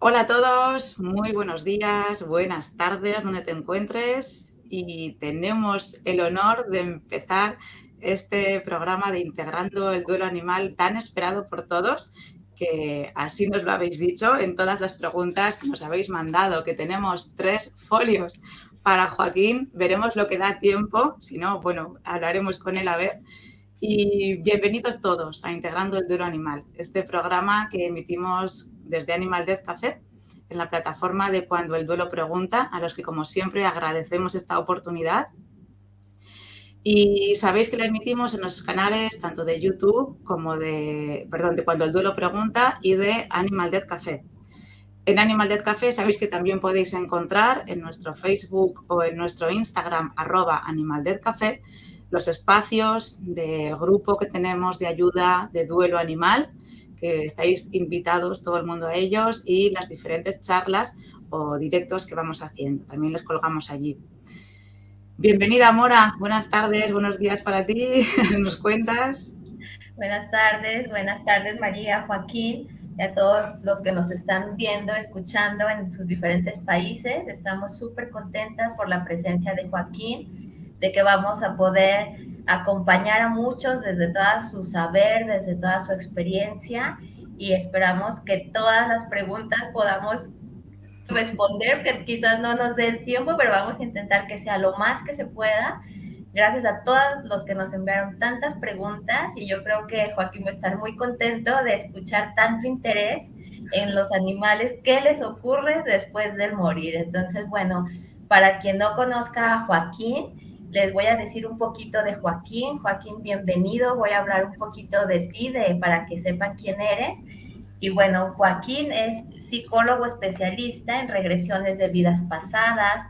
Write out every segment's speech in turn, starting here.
Hola a todos, muy buenos días, buenas tardes, donde te encuentres. Y tenemos el honor de empezar este programa de Integrando el Duelo Animal tan esperado por todos, que así nos lo habéis dicho en todas las preguntas que nos habéis mandado, que tenemos 3 folios para Joaquín. Veremos lo que da tiempo, si no, bueno, hablaremos con él a ver. Y bienvenidos todos a Integrando el Duelo Animal, este programa que emitimos desde Animal Death Café, en la plataforma de Cuando el Duelo Pregunta, a los que como siempre agradecemos esta oportunidad. Y sabéis que la emitimos en los canales tanto de YouTube como de Cuando el Duelo Pregunta y de Animal Death Café. En Animal Death Café sabéis que también podéis encontrar en nuestro Facebook o en nuestro Instagram @animaldeathcafé los espacios del grupo que tenemos de ayuda de duelo animal, que estáis invitados todo el mundo a ellos, y las diferentes charlas o directos que vamos haciendo. También los colgamos allí. Bienvenida, Mora. Buenas tardes, buenos días para ti. ¿Nos cuentas? Buenas tardes María, Joaquín y a todos los que nos están viendo, escuchando en sus diferentes países. Estamos súper contentas por la presencia de Joaquín, de que vamos a poder acompañar a muchos desde toda su saber, desde toda su experiencia y esperamos que todas las preguntas podamos responder, que quizás no nos dé el tiempo, pero vamos a intentar que sea lo más que se pueda. Gracias a todos los que nos enviaron tantas preguntas y yo creo que Joaquín va a estar muy contento de escuchar tanto interés en los animales, qué les ocurre después del morir. Entonces, bueno, para quien no conozca a Joaquín, les voy a decir un poquito de Joaquín. Joaquín, bienvenido. Voy a hablar un poquito de ti, para que sepan quién eres. Y bueno, Joaquín es psicólogo especialista en regresiones de vidas pasadas,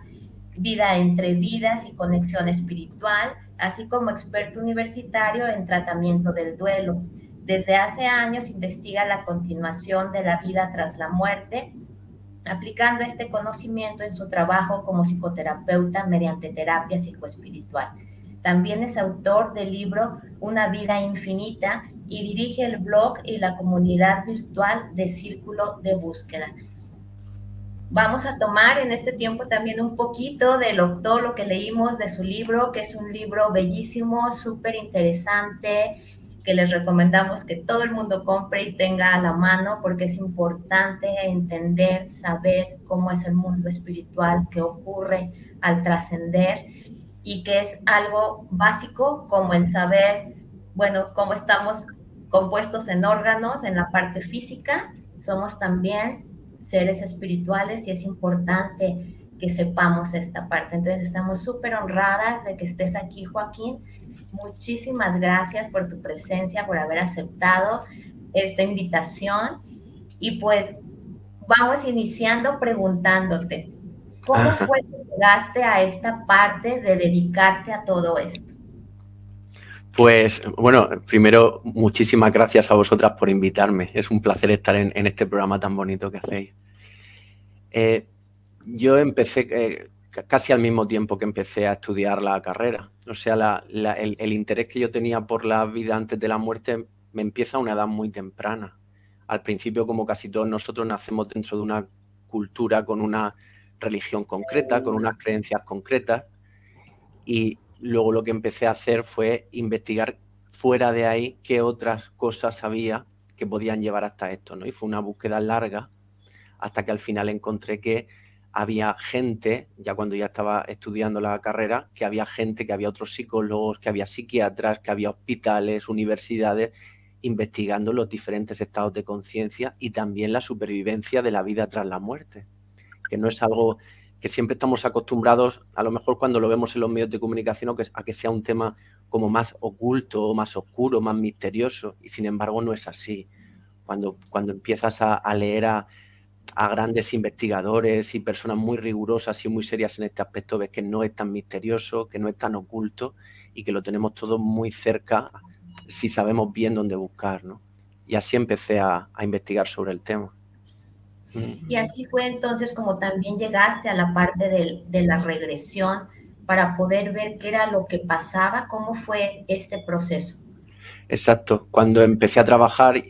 vida entre vidas y conexión espiritual, así como experto universitario en tratamiento del duelo. Desde hace años investiga la continuación de la vida tras la muerte, aplicando este conocimiento en su trabajo como psicoterapeuta mediante terapia psicoespiritual. También es autor del libro Una vida infinita y dirige el blog y la comunidad virtual de Círculo de Búsqueda. Vamos a tomar en este tiempo también un poquito de todo lo que leímos de su libro, que es un libro bellísimo, súper interesante, que les recomendamos que todo el mundo compre y tenga a la mano, porque es importante entender, saber cómo es el mundo espiritual, qué ocurre al trascender, y que es algo básico como el saber, bueno, cómo estamos compuestos en órganos, en la parte física, somos también seres espirituales y es importante que sepamos esta parte. Entonces estamos súper honradas de que estés aquí, Joaquín. Muchísimas gracias por tu presencia, por haber aceptado esta invitación. Y pues vamos iniciando preguntándote, ¿cómo Ajá. fue que llegaste a esta parte de dedicarte a todo esto? Pues bueno, primero muchísimas gracias a vosotras por invitarme. Es un placer estar en este programa tan bonito que hacéis. Yo empecé casi al mismo tiempo que empecé a estudiar la carrera. O sea, el interés que yo tenía por la vida antes de la muerte me empieza a una edad muy temprana. Al principio, como casi todos nosotros, nacemos dentro de una cultura con una religión concreta, con unas creencias concretas, y luego lo que empecé a hacer fue investigar fuera de ahí qué otras cosas había que podían llevar hasta esto, ¿no? Y fue una búsqueda larga hasta que al final encontré que había gente, ya cuando ya estaba estudiando la carrera, que había gente, que había otros psicólogos, que había psiquiatras, que había hospitales, universidades, investigando los diferentes estados de conciencia y también la supervivencia de la vida tras la muerte, que no es algo que siempre estamos acostumbrados, a lo mejor cuando lo vemos en los medios de comunicación, a que sea un tema como más oculto, más oscuro, más misterioso, y sin embargo no es así. Cuando empiezas a leer a grandes investigadores y personas muy rigurosas y muy serias en este aspecto, ves que no es tan misterioso, que no es tan oculto y que lo tenemos todo muy cerca si sabemos bien dónde buscar, ¿no? Y así empecé a investigar sobre el tema. Y así fue entonces como también llegaste a la parte de la regresión para poder ver qué era lo que pasaba, cómo fue este proceso. Exacto. Cuando empecé a trabajar,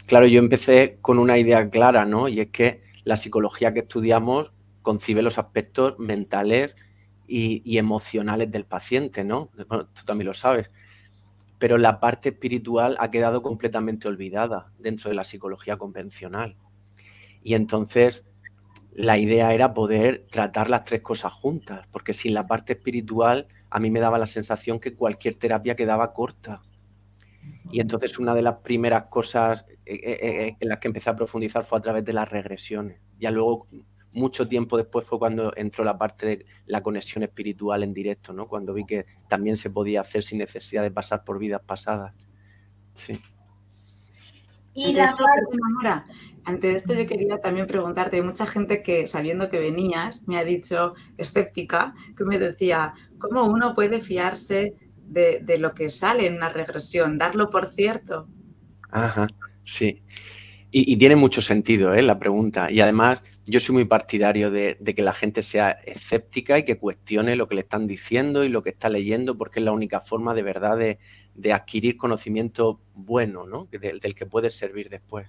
claro, yo empecé con una idea clara, ¿no? Y es que la psicología que estudiamos concibe los aspectos mentales y emocionales del paciente, ¿no? Bueno, tú también lo sabes. Pero la parte espiritual ha quedado completamente olvidada dentro de la psicología convencional. Y entonces la idea era poder tratar las tres cosas juntas, porque sin la parte espiritual a mí me daba la sensación que cualquier terapia quedaba corta. Y entonces una de las primeras cosas en las que empecé a profundizar fue a través de las regresiones. Ya luego, mucho tiempo después, fue cuando entró la parte de la conexión espiritual en directo, ¿no? Cuando vi que también se podía hacer sin necesidad de pasar por vidas pasadas. Sí. Y Ante la esto, perdona, Nora, ante esto yo quería también preguntarte, hay mucha gente que, sabiendo que venías, me ha dicho, escéptica, que me decía, ¿cómo uno puede fiarse de lo que sale en una regresión? Darlo por cierto. Ajá, sí. Y tiene mucho sentido, la pregunta. Y además, yo soy muy partidario de que la gente sea escéptica y que cuestione lo que le están diciendo y lo que está leyendo, porque es la única forma de verdad de adquirir conocimiento bueno, ¿no? Del que puede servir después.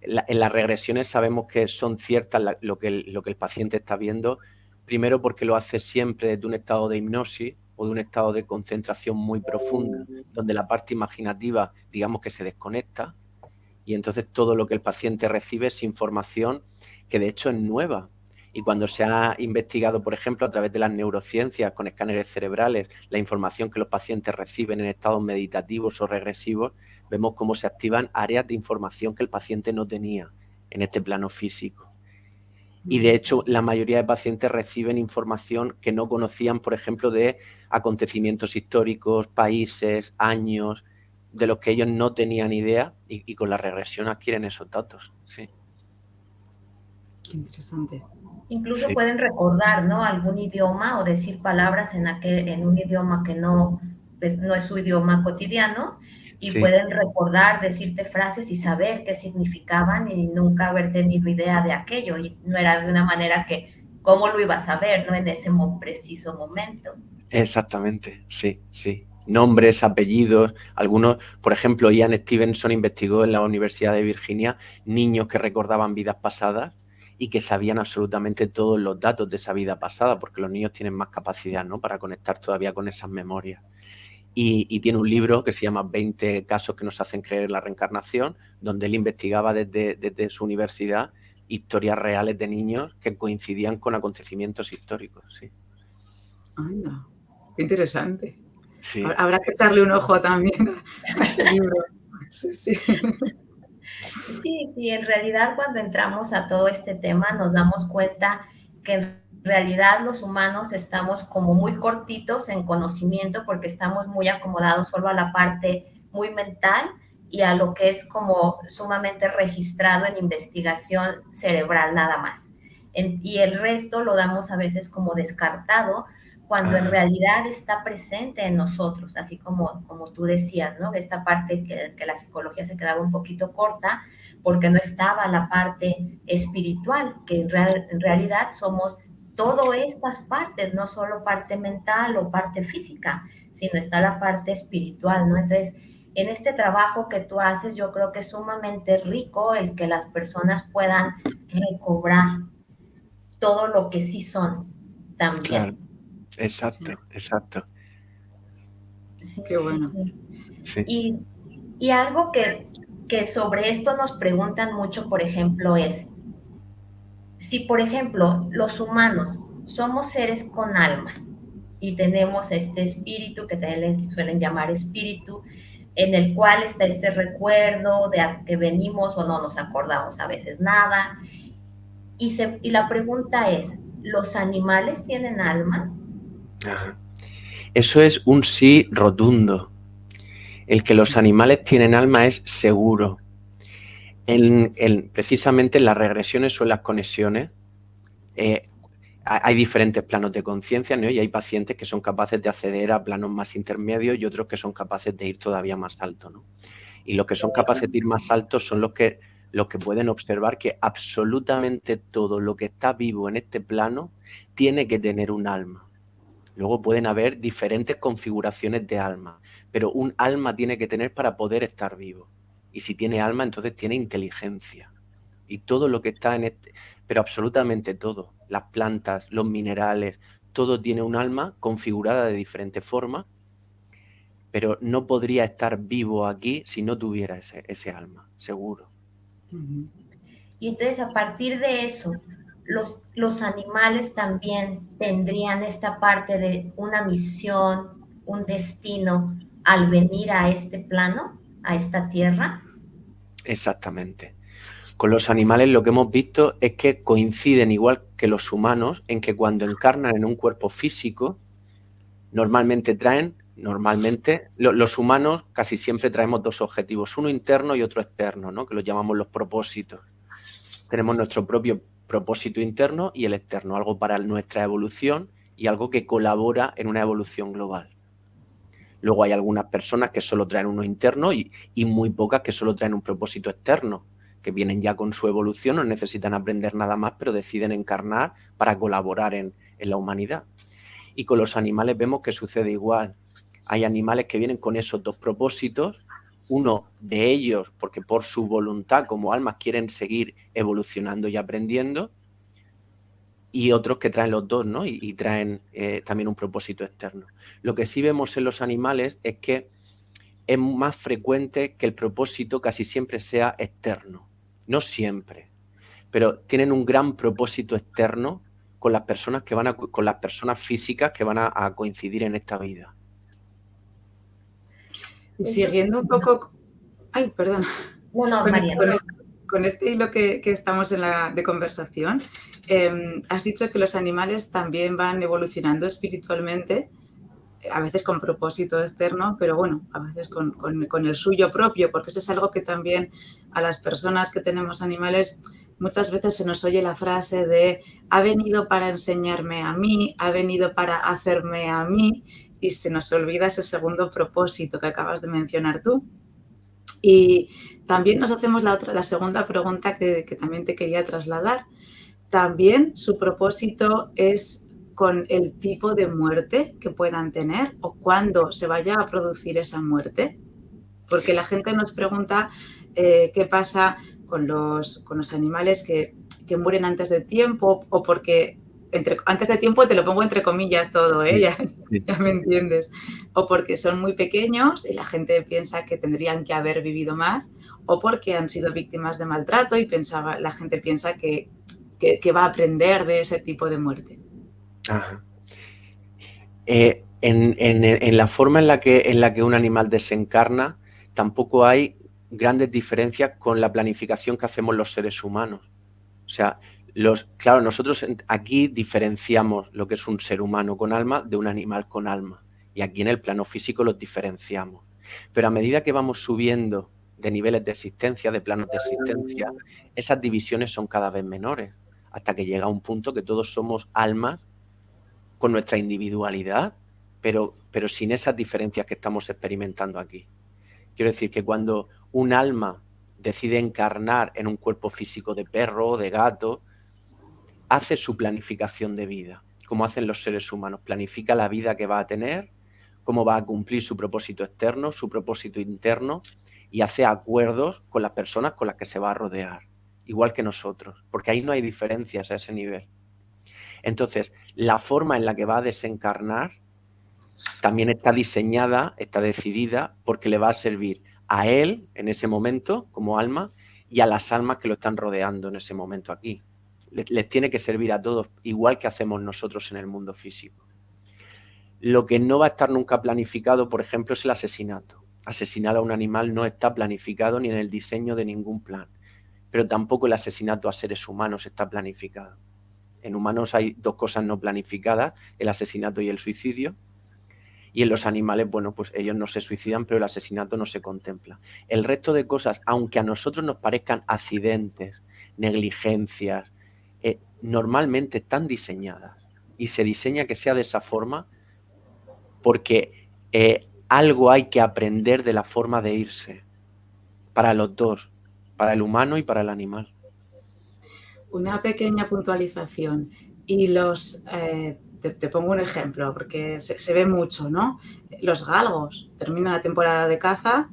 En las regresiones sabemos que son ciertas lo que el paciente está viendo, primero porque lo hace siempre desde un estado de hipnosis o de un estado de concentración muy profunda, donde la parte imaginativa, digamos que se desconecta, y entonces todo lo que el paciente recibe es información que de hecho es nueva. Y cuando se ha investigado, por ejemplo, a través de las neurociencias con escáneres cerebrales, la información que los pacientes reciben en estados meditativos o regresivos, vemos cómo se activan áreas de información que el paciente no tenía en este plano físico. Y de hecho, la mayoría de pacientes reciben información que no conocían, por ejemplo, de acontecimientos históricos, países, años, de los que ellos no tenían idea, y con la regresión adquieren esos datos. Sí. Qué interesante. incluso Sí. pueden recordar, ¿no? Algún idioma o decir palabras en un idioma que no, pues, no es su idioma cotidiano, y Sí. pueden recordar, decirte frases y saber qué significaban y nunca haber tenido idea de aquello. Y no era de una manera que, ¿cómo lo ibas a ver, no? En ese preciso momento. Exactamente, sí, sí. Nombres, apellidos, algunos, por ejemplo, Ian Stevenson investigó en la Universidad de Virginia niños que recordaban vidas pasadas y que sabían absolutamente todos los datos de esa vida pasada, porque los niños tienen más capacidad, ¿no?, para conectar todavía con esas memorias. Y tiene un libro que se llama 20 casos que nos hacen creer en la reencarnación, donde él investigaba desde su universidad historias reales de niños que coincidían con acontecimientos históricos, sí. Anda, qué interesante. Sí. Habrá que echarle un ojo también a ese libro. Sí, sí. Sí, sí, en realidad cuando entramos a todo este tema nos damos cuenta que en realidad los humanos estamos como muy cortitos en conocimiento porque estamos muy acomodados solo a la parte muy mental y a lo que es como sumamente registrado en investigación cerebral nada más. Y el resto lo damos a veces como descartado cuando en realidad está presente en nosotros, así como tú decías, ¿no? Esta parte que la psicología se quedaba un poquito corta porque no estaba la parte espiritual, que en realidad somos todas estas partes, no solo parte mental o parte física, sino está la parte espiritual, ¿no? Entonces, en este trabajo que tú haces, yo creo que es sumamente rico el que las personas puedan recobrar todo lo que sí son también. Claro, exacto, Sí. exacto. Sí, Qué sí, bueno. sí. Sí. Y algo que sobre esto nos preguntan mucho, por ejemplo, es, si por ejemplo los humanos somos seres con alma y tenemos este espíritu, que también les suelen llamar espíritu, en el cual está este recuerdo de a que venimos o no nos acordamos a veces nada, y la pregunta es, ¿los animales tienen alma? Ajá. Eso es un sí rotundo. El que los animales tienen alma es seguro. Precisamente en las regresiones o en las conexiones hay diferentes planos de conciencia, ¿no? Y hay pacientes que son capaces de acceder a planos más intermedios y otros que son capaces de ir todavía más alto, ¿no? Y los que son capaces de ir más altos son los que pueden observar que absolutamente todo lo que está vivo en este plano tiene que tener un alma. Luego pueden haber diferentes configuraciones de alma, pero un alma tiene que tener para poder estar vivo. Y si tiene alma, entonces tiene inteligencia. Y todo lo que está en este, pero absolutamente todo, las plantas, los minerales, todo tiene un alma configurada de diferente forma, pero no podría estar vivo aquí si no tuviera ese alma, seguro. Y entonces a partir de eso, los animales también tendrían esta parte de una misión, un destino al venir a este plano, a esta tierra. Exactamente. Con los animales lo que hemos visto es que coinciden igual que los humanos en que cuando encarnan en un cuerpo físico, los humanos casi siempre traemos dos objetivos, uno interno y otro externo, ¿no? Que los llamamos los propósitos. Tenemos nuestro propio propósito interno y el externo, algo para nuestra evolución y algo que colabora en una evolución global. Luego hay algunas personas que solo traen uno interno y muy pocas que solo traen un propósito externo, que vienen ya con su evolución, no necesitan aprender nada más, pero deciden encarnar para colaborar en la humanidad. Y con los animales vemos que sucede igual. Hay animales que vienen con esos dos propósitos, uno de ellos porque por su voluntad como almas quieren seguir evolucionando y aprendiendo, y otros que traen los dos, ¿no? Y traen también un propósito externo. Lo que sí vemos en los animales es que es más frecuente que el propósito casi siempre sea externo. No siempre, pero tienen un gran propósito externo con las personas con las personas físicas que van a coincidir en esta vida. Y siguiendo un poco... Ay, perdón. No, María. Con este hilo que estamos de conversación, has dicho que los animales también van evolucionando espiritualmente, a veces con propósito externo, pero bueno, a veces con el suyo propio, porque eso es algo que también a las personas que tenemos animales muchas veces se nos oye la frase de ha venido para enseñarme a mí, ha venido para hacerme a mí, y se nos olvida ese segundo propósito que acabas de mencionar tú. Y también nos hacemos la segunda pregunta que también te quería trasladar. También su propósito es con el tipo de muerte que puedan tener o cuándo se vaya a producir esa muerte. Porque la gente nos pregunta qué pasa con los animales que mueren antes de tiempo o porque antes de tiempo te lo pongo entre comillas todo, ¿eh? Ya me entiendes. O porque son muy pequeños y la gente piensa que tendrían que haber vivido más, o porque han sido víctimas de maltrato y la gente piensa que va a aprender de ese tipo de muerte. Ajá. En la forma en la que un animal desencarna, tampoco hay grandes diferencias con la planificación que hacemos los seres humanos. O sea, claro, nosotros aquí diferenciamos lo que es un ser humano con alma de un animal con alma. Y aquí en el plano físico los diferenciamos. Pero a medida que vamos subiendo de niveles de existencia, de planos de existencia, esas divisiones son cada vez menores, hasta que llega un punto que todos somos almas con nuestra individualidad, pero sin esas diferencias que estamos experimentando aquí. Quiero decir que cuando un alma decide encarnar en un cuerpo físico de perro o de gato, hace su planificación de vida, como hacen los seres humanos. Planifica la vida que va a tener, cómo va a cumplir su propósito externo, su propósito interno, y hace acuerdos con las personas con las que se va a rodear, igual que nosotros, porque ahí no hay diferencias a ese nivel. Entonces, la forma en la que va a desencarnar también está diseñada, está decidida, porque le va a servir a él en ese momento como alma y a las almas que lo están rodeando en ese momento aquí. Les tiene que servir a todos, igual que hacemos nosotros en el mundo físico. Lo que no va a estar nunca planificado, por ejemplo, es el asesinato. Asesinar a un animal no está planificado ni en el diseño de ningún plan, pero tampoco el asesinato a seres humanos está planificado. En humanos hay dos cosas no planificadas, el asesinato y el suicidio. Y en los animales, bueno, pues ellos no se suicidan, pero el asesinato no se contempla. El resto de cosas, aunque a nosotros nos parezcan accidentes, negligencias, normalmente están diseñadas. Y se diseña que sea de esa forma porque algo hay que aprender de la forma de irse. Para los dos, para el humano y para el animal. Una pequeña puntualización. Y te pongo un ejemplo, porque se ve mucho, ¿no? Los galgos terminan la temporada de caza.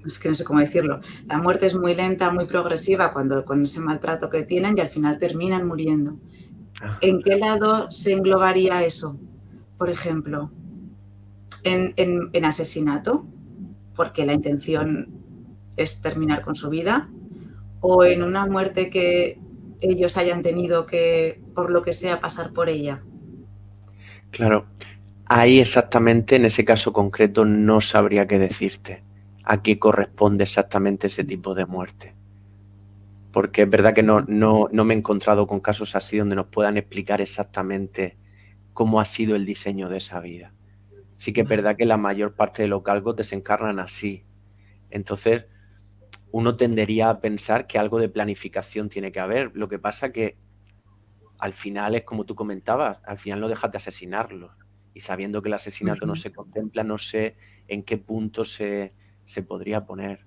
es que no sé cómo decirlo, la muerte es muy lenta, muy progresiva cuando con ese maltrato que tienen y al final terminan muriendo. ¿En qué lado se englobaría eso? Por ejemplo, en asesinato, porque la intención es terminar con su vida, o en una muerte que ellos hayan tenido que, por lo que sea, pasar por ella. Claro, ahí exactamente, en ese caso concreto, no sabría qué decirte a qué corresponde exactamente ese tipo de muerte. Porque es verdad que no me he encontrado con casos así donde nos puedan explicar exactamente cómo ha sido el diseño de esa vida. Sí que es verdad que la mayor parte de los galgos desencarnan así. Entonces, uno tendería a pensar que algo de planificación tiene que haber. Lo que pasa que al final es como tú comentabas, al final no dejas de asesinarlos. Y sabiendo que el asesinato no se contempla, no sé en qué punto se podría poner.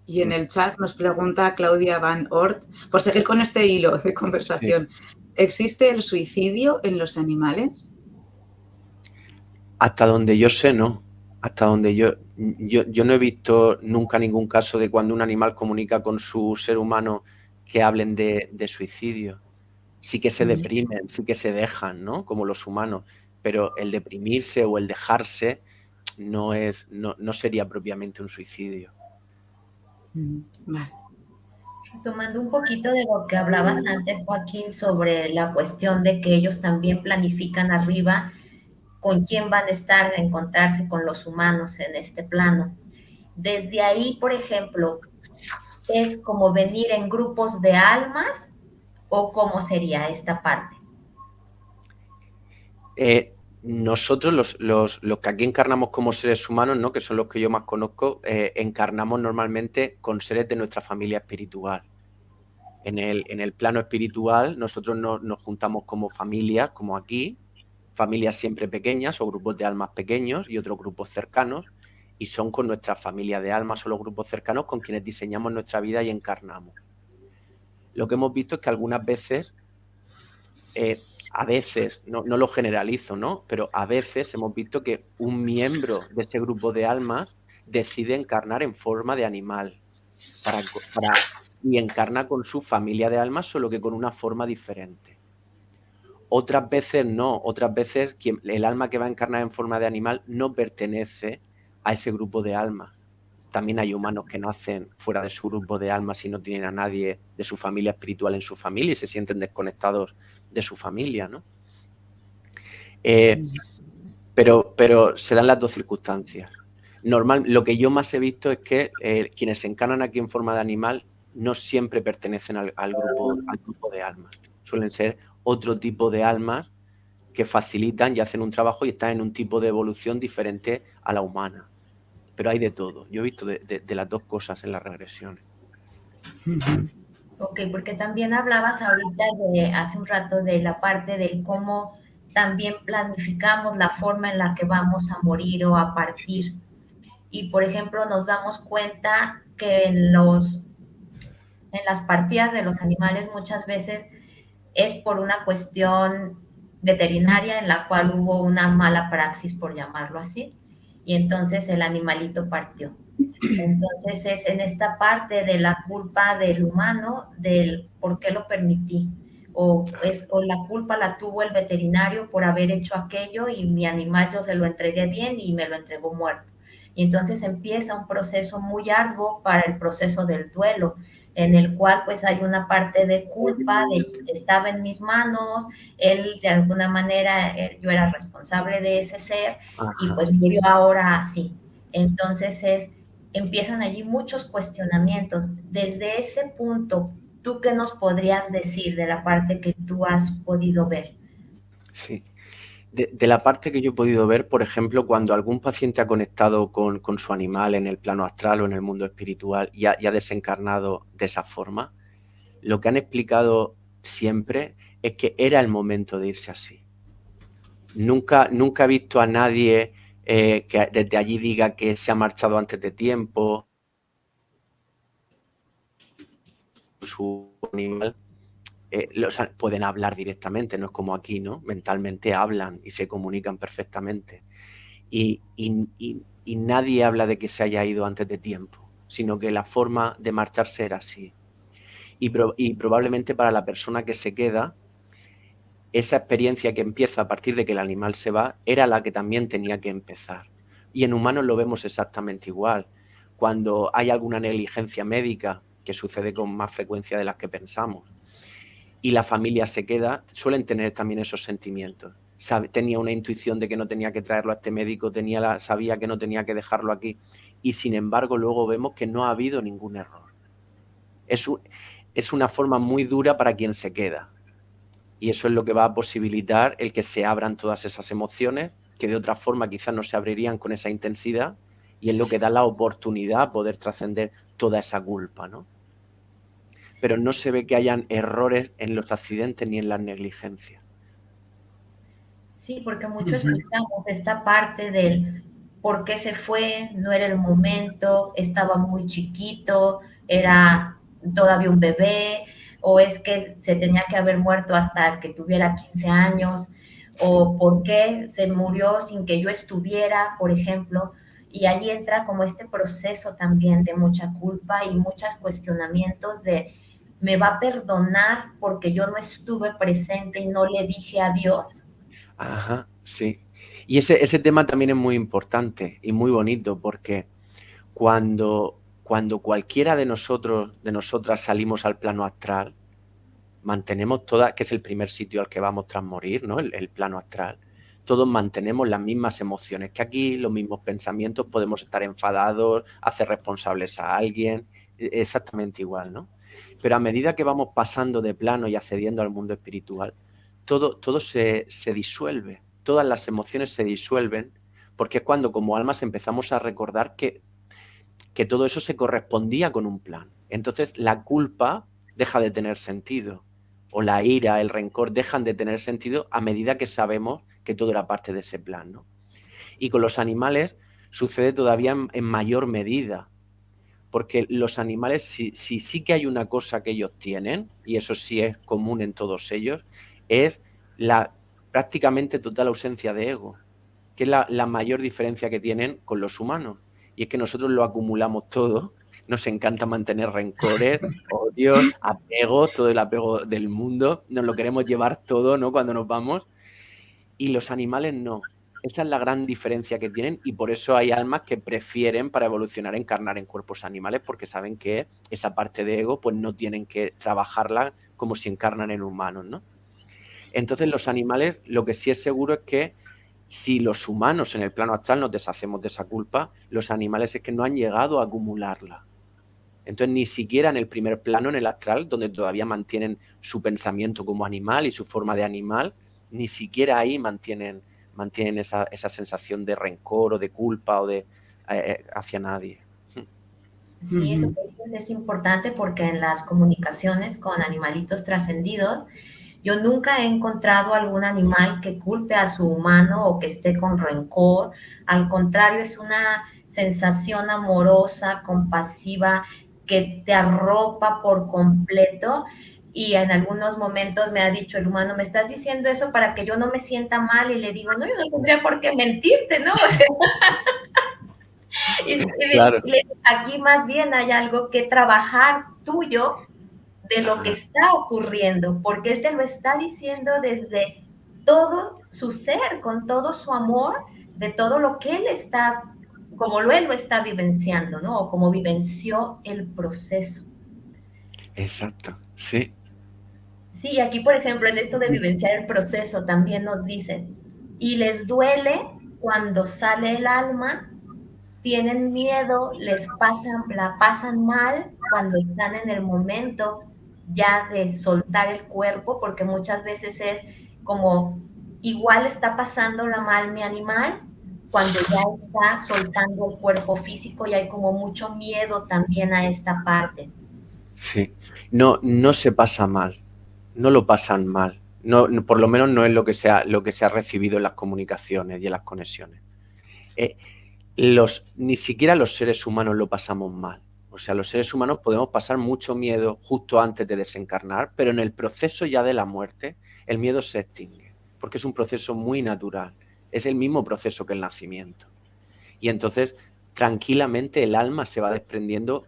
Y en el chat nos pregunta Claudia Van Ort, por seguir con este hilo de conversación, ¿existe el suicidio en los animales? Hasta donde yo sé, no. Hasta donde yo no he visto nunca ningún caso de cuando un animal comunica con su ser humano que hablen de suicidio. Sí que se deprimen, sí que se dejan, ¿no? Como los humanos. Pero el deprimirse o el dejarse no sería propiamente un suicidio. Vale. Tomando un poquito de lo que hablabas antes, Joaquín, sobre la cuestión de que ellos también planifican arriba con quién van a estar, de encontrarse con los humanos en este plano. Desde ahí, por ejemplo, ¿es como venir en grupos de almas o cómo sería esta parte? Nosotros, los que aquí encarnamos como seres humanos, ¿no? Que son los que yo más conozco, encarnamos normalmente con seres de nuestra familia espiritual. En el plano espiritual, nosotros nos juntamos como familias, como aquí, familias siempre pequeñas o grupos de almas pequeños y otros grupos cercanos, y son con nuestra familia de almas o los grupos cercanos con quienes diseñamos nuestra vida y encarnamos. Lo que hemos visto es que algunas veces, a veces, no lo generalizo, ¿no? Pero a veces hemos visto que un miembro de ese grupo de almas decide encarnar en forma de animal y encarna con su familia de almas, solo que con una forma diferente. Otras veces no, otras veces el alma que va a encarnar en forma de animal no pertenece a ese grupo de almas. También hay humanos que nacen fuera de su grupo de almas y no tienen a nadie de su familia espiritual en su familia y se sienten desconectados de su familia, ¿no? Pero se dan las dos circunstancias. Lo que yo más he visto es que quienes se encarnan aquí en forma de animal no siempre pertenecen al grupo de almas. Suelen ser otro tipo de almas que facilitan y hacen un trabajo y están en un tipo de evolución diferente a la humana. Pero hay de todo. Yo he visto de las dos cosas en las regresiones. Ok, porque también hablabas ahorita hace un rato de la parte del cómo también planificamos la forma en la que vamos a morir o a partir. Y por ejemplo, nos damos cuenta que en las partidas de los animales muchas veces es por una cuestión veterinaria en la cual hubo una mala praxis, por llamarlo así, y entonces el animalito partió. Entonces es en esta parte de la culpa del humano, del por qué lo permití, o la culpa la tuvo el veterinario por haber hecho aquello y mi animal yo se lo entregué bien y me lo entregó muerto. Y entonces empieza un proceso muy arduo para el proceso del duelo, en el cual pues hay una parte de culpa, de estaba en mis manos, él de alguna manera, yo era responsable de ese ser y pues murió ahora así. Entonces empiezan allí muchos cuestionamientos. Desde ese punto, ¿tú qué nos podrías decir de la parte que tú has podido ver? Sí. De la parte que yo he podido ver, por ejemplo, cuando algún paciente ha conectado con su animal en el plano astral o en el mundo espiritual y ha desencarnado de esa forma, lo que han explicado siempre es que era el momento de irse así. Nunca he visto a nadie que desde allí diga que se ha marchado antes de tiempo. Su animal pueden hablar directamente, no es como aquí, ¿no? Mentalmente hablan y se comunican perfectamente. Y y nadie habla de que se haya ido antes de tiempo, sino que la forma de marcharse era así. Y probablemente para la persona que se queda, esa experiencia que empieza a partir de que el animal se va era la que también tenía que empezar. Y en humanos lo vemos exactamente igual. Cuando hay alguna negligencia médica, que sucede con más frecuencia de las que pensamos, y la familia se queda, suelen tener también esos sentimientos. Tenía una intuición de que no tenía que traerlo a este médico, sabía que no tenía que dejarlo aquí, y sin embargo luego vemos que no ha habido ningún error. Es una forma muy dura para quien se queda, y eso es lo que va a posibilitar el que se abran todas esas emociones, que de otra forma quizás no se abrirían con esa intensidad, y es lo que da la oportunidad a poder trascender toda esa culpa, ¿no? Pero no se ve que hayan errores en los accidentes ni en las negligencias. Sí, porque mucho escuchamos esta parte del por qué se fue, no era el momento, estaba muy chiquito, era todavía un bebé, o es que se tenía que haber muerto hasta que tuviera 15 años, o por qué se murió sin que yo estuviera, por ejemplo. Y ahí entra como este proceso también de mucha culpa y muchos cuestionamientos de, ¿me va a perdonar porque yo no estuve presente y no le dije adiós? Ajá, sí. Y ese tema también es muy importante y muy bonito, porque cuando cualquiera de nosotros, de nosotras salimos al plano astral, mantenemos todas, que es el primer sitio al que vamos tras morir, ¿no? El plano astral. Todos mantenemos las mismas emociones que aquí, los mismos pensamientos, podemos estar enfadados, hacer responsables a alguien, exactamente igual, ¿no? Pero a medida que vamos pasando de plano y accediendo al mundo espiritual, todo se disuelve, todas las emociones se disuelven, porque es cuando como almas empezamos a recordar que todo eso se correspondía con un plan. Entonces la culpa deja de tener sentido, o la ira, el rencor dejan de tener sentido a medida que sabemos que todo era parte de ese plan, ¿no? Y con los animales sucede todavía en mayor medida, porque los animales sí que hay una cosa que ellos tienen, y eso sí es común en todos ellos, es la prácticamente total ausencia de ego, que es la mayor diferencia que tienen con los humanos. Y es que nosotros lo acumulamos todo, nos encanta mantener rencores, odios, apegos, todo el apego del mundo, nos lo queremos llevar todo, ¿no? Cuando nos vamos, y los animales no. Esa es la gran diferencia que tienen, y por eso hay almas que prefieren, para evolucionar, encarnar en cuerpos animales, porque saben que esa parte de ego pues no tienen que trabajarla como si encarnan en humanos, ¿no? Entonces los animales, lo que sí es seguro es que si los humanos en el plano astral nos deshacemos de esa culpa, los animales es que no han llegado a acumularla. Entonces ni siquiera en el primer plano, en el astral, donde todavía mantienen su pensamiento como animal y su forma de animal, ni siquiera ahí mantienen esa sensación de rencor o de culpa o de hacia nadie. Sí, eso que dices es importante porque en las comunicaciones con animalitos trascendidos, yo nunca he encontrado algún animal que culpe a su humano o que esté con rencor. Al contrario, es una sensación amorosa, compasiva, que te arropa por completo. Y en algunos momentos me ha dicho el humano, me estás diciendo eso para que yo no me sienta mal. Y le digo, no, yo no tendría por qué mentirte, ¿no? O sea, Claro. aquí más bien hay algo que trabajar tuyo de lo que está ocurriendo, porque él te lo está diciendo desde todo su ser, con todo su amor, de todo lo que él está, como él lo está vivenciando, ¿no? O como vivenció el proceso. Exacto, sí. Sí, aquí, por ejemplo, en esto de vivenciar el proceso, también nos dicen, y les duele cuando sale el alma, tienen miedo, la pasan mal cuando están en el momento ya de soltar el cuerpo, porque muchas veces es como, igual está pasándola mal mi animal, cuando ya está soltando el cuerpo físico y hay como mucho miedo también a esta parte. Sí, no se pasa mal, no lo pasan mal, por lo menos no es lo que se ha recibido en las comunicaciones y en las conexiones. Ni siquiera los seres humanos lo pasamos mal. O sea, los seres humanos podemos pasar mucho miedo justo antes de desencarnar, pero en el proceso ya de la muerte, el miedo se extingue, porque es un proceso muy natural, es el mismo proceso que el nacimiento. Y entonces, tranquilamente, el alma se va desprendiendo,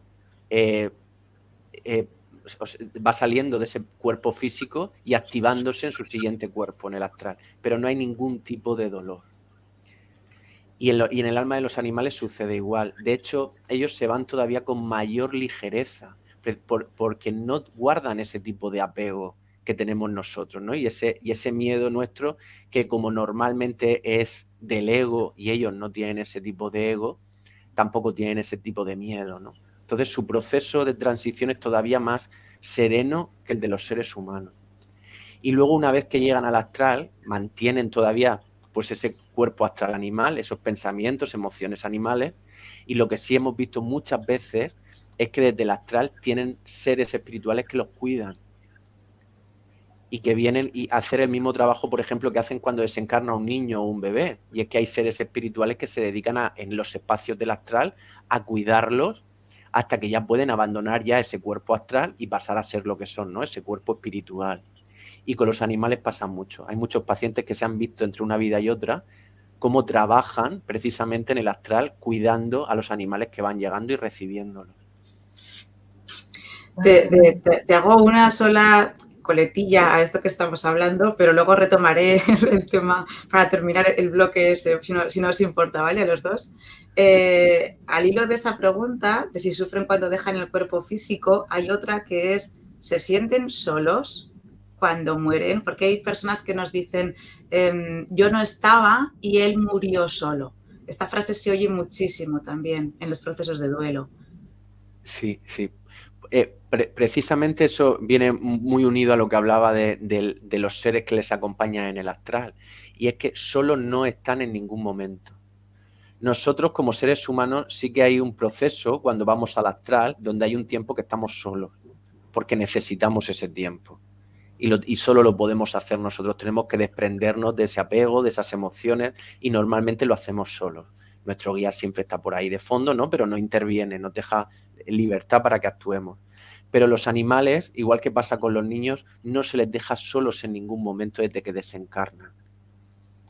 va saliendo de ese cuerpo físico y activándose en su siguiente cuerpo, en el astral. Pero no hay ningún tipo de dolor. Y en el alma de los animales sucede igual. De hecho, ellos se van todavía con mayor ligereza, porque no guardan ese tipo de apego que tenemos nosotros, ¿no? Y ese miedo nuestro, que como normalmente es del ego y ellos no tienen ese tipo de ego, tampoco tienen ese tipo de miedo, ¿no? Entonces su proceso de transición es todavía más sereno que el de los seres humanos. Y luego, una vez que llegan al astral, mantienen todavía pues ese cuerpo astral animal, esos pensamientos, emociones animales, y lo que sí hemos visto muchas veces es que desde el astral tienen seres espirituales que los cuidan y que vienen y hacer el mismo trabajo, por ejemplo, que hacen cuando desencarna un niño o un bebé, y es que hay seres espirituales que se dedican en los espacios del astral a cuidarlos hasta que ya pueden abandonar ya ese cuerpo astral y pasar a ser lo que son, ¿no? Ese cuerpo espiritual. Y con los animales pasa mucho. Hay muchos pacientes que se han visto entre una vida y otra cómo trabajan precisamente en el astral cuidando a los animales que van llegando y recibiéndolos. Te hago una sola coletilla a esto que estamos hablando, pero luego retomaré el tema para terminar el bloque ese, si no os importa, ¿vale? A los dos. Al hilo de esa pregunta, de si sufren cuando dejan el cuerpo físico, hay otra que es, ¿se sienten solos cuando mueren? Porque hay personas que nos dicen, yo no estaba y él murió solo. Esta frase se oye muchísimo también en los procesos de duelo. Sí, sí. Precisamente eso viene muy unido a lo que hablaba de los seres que les acompañan en el astral, y es que solo no están en ningún momento. Nosotros como seres humanos sí que hay un proceso cuando vamos al astral donde hay un tiempo que estamos solos, porque necesitamos ese tiempo. Y solo lo podemos hacer nosotros. Tenemos que desprendernos de ese apego, de esas emociones, y normalmente lo hacemos solos. Nuestro guía siempre está por ahí de fondo, ¿no? Pero no interviene, nos deja libertad para que actuemos. Pero los animales, igual que pasa con los niños, no se les deja solos en ningún momento desde que desencarnan.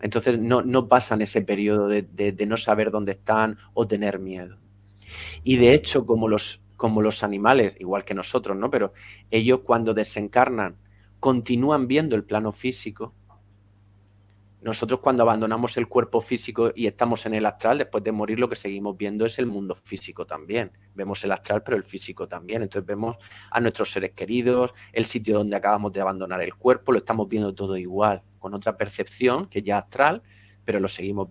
Entonces no pasan ese periodo de no saber dónde están o tener miedo. Y de hecho, como los animales, igual que nosotros, ¿no? Pero ellos cuando desencarnan continúan viendo el plano físico. Nosotros cuando abandonamos el cuerpo físico y estamos en el astral, después de morir lo que seguimos viendo es el mundo físico también. Vemos el astral, pero el físico también. Entonces vemos a nuestros seres queridos, el sitio donde acabamos de abandonar el cuerpo, lo estamos viendo todo igual, con otra percepción que ya astral, pero lo seguimos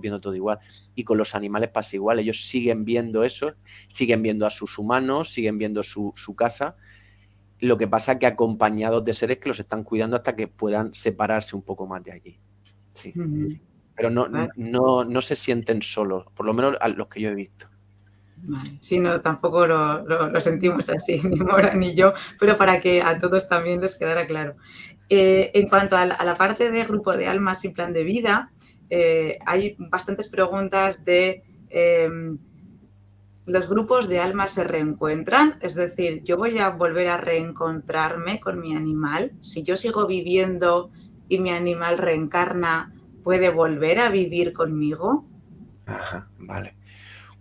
viendo todo igual. Y con los animales pasa igual, ellos siguen viendo eso, siguen viendo a sus humanos, siguen viendo su casa. Lo que pasa es que acompañados de seres que los están cuidando hasta que puedan separarse un poco más de allí. Sí. Pero no se sienten solos, por lo menos a los que yo he visto. Vale. Sí, no, tampoco lo sentimos así, ni Mora ni yo, pero para que a todos también les quedara claro. En cuanto a la parte de grupo de almas y plan de vida, hay bastantes preguntas de ¿los grupos de almas se reencuentran? Es decir, ¿yo voy a volver a reencontrarme con mi animal? Si yo sigo viviendo y mi animal reencarna, ¿puede volver a vivir conmigo? Ajá, vale.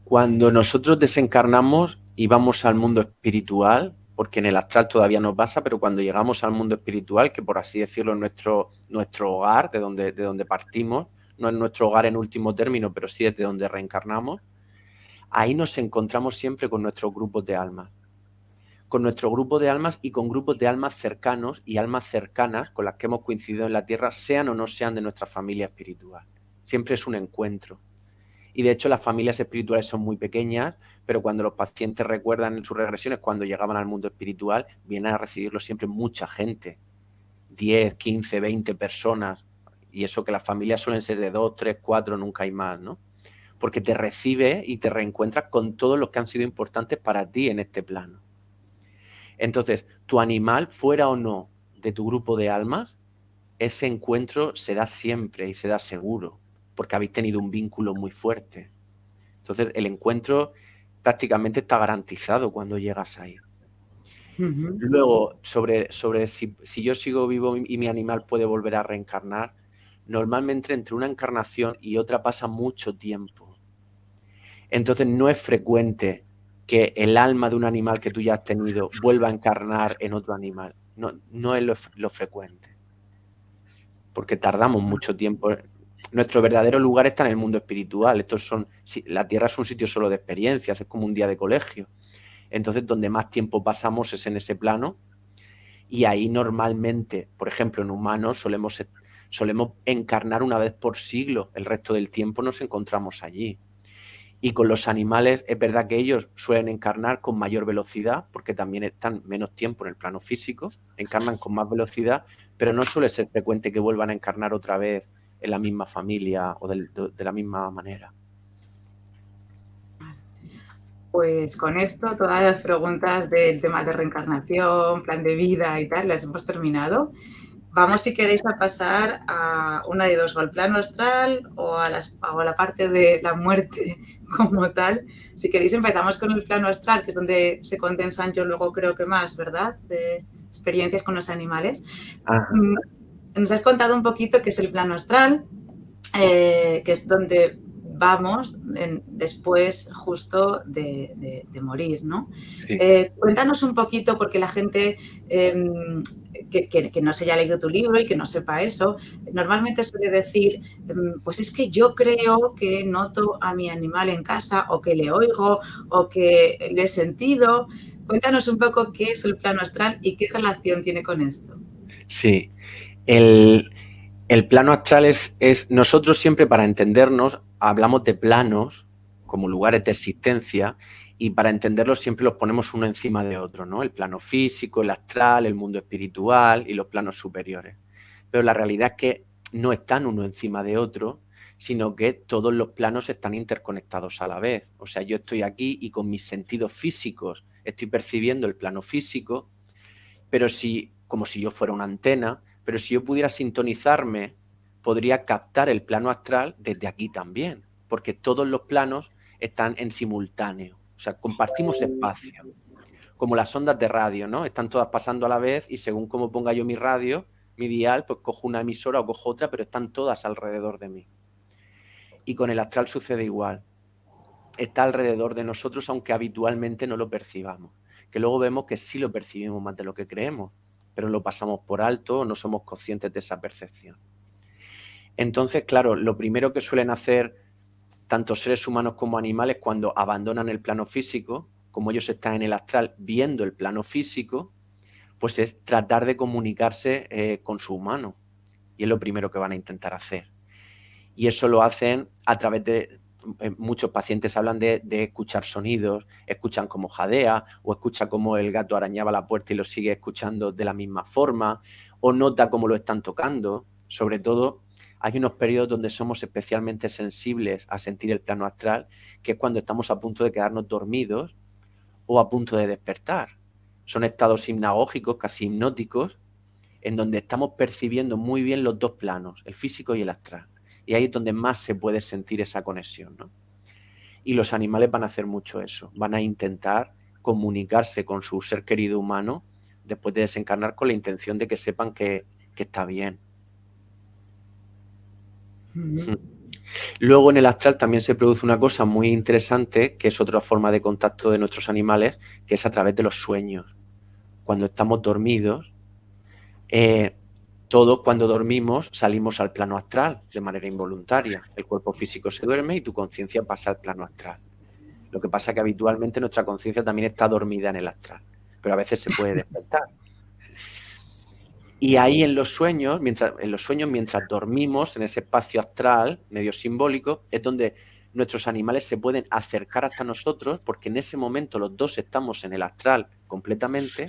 Cuando nosotros desencarnamos y vamos al mundo espiritual, porque en el astral todavía nos pasa, pero cuando llegamos al mundo espiritual, que por así decirlo es nuestro hogar, de donde partimos, no es nuestro hogar en último término, pero sí es de donde reencarnamos, ahí nos encontramos siempre con nuestros grupos de almas. Con nuestro grupo de almas y con grupos de almas cercanos y almas cercanas con las que hemos coincidido en la Tierra, sean o no sean de nuestra familia espiritual. Siempre es un encuentro. Y de hecho las familias espirituales son muy pequeñas, pero cuando los pacientes recuerdan en sus regresiones cuando llegaban al mundo espiritual, vienen a recibirlo siempre mucha gente, 10, 15, 20 personas, y eso que las familias suelen ser de 2, 3, 4, nunca hay más, ¿no? Porque te recibe y te reencuentras con todos los que han sido importantes para ti en este plano. Entonces, tu animal, fuera o no de tu grupo de almas, ese encuentro se da siempre y se da seguro, porque habéis tenido un vínculo muy fuerte. Entonces, el encuentro prácticamente está garantizado cuando llegas ahí. Luego, sobre si yo sigo vivo y mi animal puede volver a reencarnar, normalmente entre una encarnación y otra pasa mucho tiempo. Entonces no es frecuente que el alma de un animal que tú ya has tenido vuelva a encarnar en otro animal. No es lo frecuente. Porque tardamos mucho tiempo. Nuestro verdadero lugar está en el mundo espiritual. La Tierra es un sitio solo de experiencias, es como un día de colegio. Entonces, donde más tiempo pasamos es en ese plano. Y ahí normalmente, por ejemplo, en humanos solemos encarnar una vez por siglo. El resto del tiempo nos encontramos allí. Y con los animales es verdad que ellos suelen encarnar con mayor velocidad, porque también están menos tiempo en el plano físico, encarnan con más velocidad, pero no suele ser frecuente que vuelvan a encarnar otra vez en la misma familia o de la misma manera. Pues con esto todas las preguntas del tema de reencarnación, plan de vida y tal, las hemos terminado. Vamos, si queréis, a pasar a una de dos, o al plano astral o a la parte de la muerte como tal. Si queréis, empezamos con el plano astral, que es donde se condensan, yo luego creo que más, ¿verdad?, de experiencias con los animales. Nos has contado un poquito qué es el plano astral, que es donde vamos después justo de morir, ¿no? Sí. Cuéntanos un poquito, porque la gente que no se haya leído tu libro y que no sepa eso, normalmente suele decir, pues es que yo creo que noto a mi animal en casa, o que le oigo, o que le he sentido. Cuéntanos un poco qué es el plano astral y qué relación tiene con esto. Sí, el plano astral es nosotros siempre, para entendernos, hablamos de planos como lugares de existencia, y para entenderlos siempre los ponemos uno encima de otro, ¿no? El plano físico, el astral, el mundo espiritual y los planos superiores. Pero la realidad es que no están uno encima de otro, sino que todos los planos están interconectados a la vez. O sea, yo estoy aquí y con mis sentidos físicos estoy percibiendo el plano físico, pero como si yo fuera una antena, pero si yo pudiera sintonizarme, podría captar el plano astral desde aquí también, porque todos los planos están en simultáneo. O sea, compartimos espacio, como las ondas de radio, ¿no? Están todas pasando a la vez, y según cómo ponga yo mi radio, mi dial, pues cojo una emisora o cojo otra, pero están todas alrededor de mí. Y con el astral sucede igual. Está alrededor de nosotros, aunque habitualmente no lo percibamos. Que luego vemos que sí lo percibimos más de lo que creemos, pero lo pasamos por alto o no somos conscientes de esa percepción. Entonces, claro, lo primero que suelen hacer tanto seres humanos como animales cuando abandonan el plano físico, como ellos están en el astral viendo el plano físico, pues es tratar de comunicarse con su humano. Y es lo primero que van a intentar hacer. Y eso lo hacen a través de... Muchos pacientes hablan de escuchar sonidos, escuchan cómo jadea, o escucha cómo el gato arañaba la puerta y lo sigue escuchando de la misma forma, o nota cómo lo están tocando. Sobre todo, hay unos periodos donde somos especialmente sensibles a sentir el plano astral, que es cuando estamos a punto de quedarnos dormidos o a punto de despertar. Son estados hipnagógicos, casi hipnóticos, en donde estamos percibiendo muy bien los dos planos, el físico y el astral. Y ahí es donde más se puede sentir esa conexión, ¿no? Y los animales van a hacer mucho eso, van a intentar comunicarse con su ser querido humano después de desencarnar, con la intención de que sepan que está bien. Luego en el astral también se produce una cosa muy interesante, que es otra forma de contacto de nuestros animales, que es a través de los sueños. Cuando estamos dormidos, todos cuando dormimos salimos al plano astral de manera involuntaria. El cuerpo físico se duerme y tu conciencia pasa al plano astral. Lo que pasa es que habitualmente nuestra conciencia también está dormida en el astral, pero a veces se puede despertar. Y ahí en los sueños, mientras dormimos, en ese espacio astral medio simbólico, es donde nuestros animales se pueden acercar hasta nosotros, porque en ese momento los dos estamos en el astral completamente,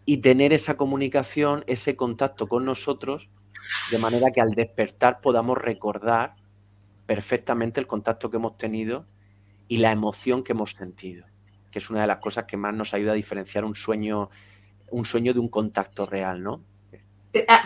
y tener esa comunicación, ese contacto con nosotros, de manera que al despertar podamos recordar perfectamente el contacto que hemos tenido y la emoción que hemos sentido, que es una de las cosas que más nos ayuda a diferenciar un sueño de un contacto real, ¿no?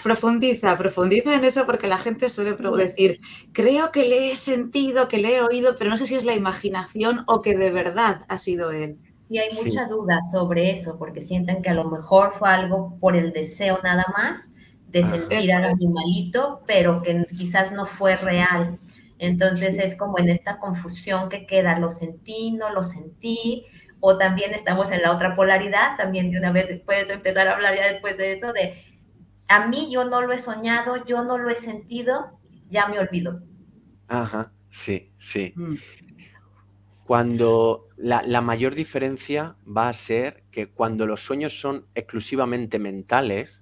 Profundiza en eso, porque la gente suele decir, creo que le he sentido, que le he oído, pero no sé si es la imaginación o que de verdad ha sido él. Y hay mucha duda sobre eso, porque sienten que a lo mejor fue algo por el deseo nada más de sentir al animalito, pero que quizás no fue real. Entonces Sí. es como en esta confusión que queda, lo sentí, no lo sentí, o también estamos en la otra polaridad, también de una vez puedes empezar a hablar ya después de eso, de a mí yo no lo he soñado, yo no lo he sentido, ya me olvido. Ajá, sí, sí. Mm. Cuando la mayor diferencia va a ser que cuando los sueños son exclusivamente mentales,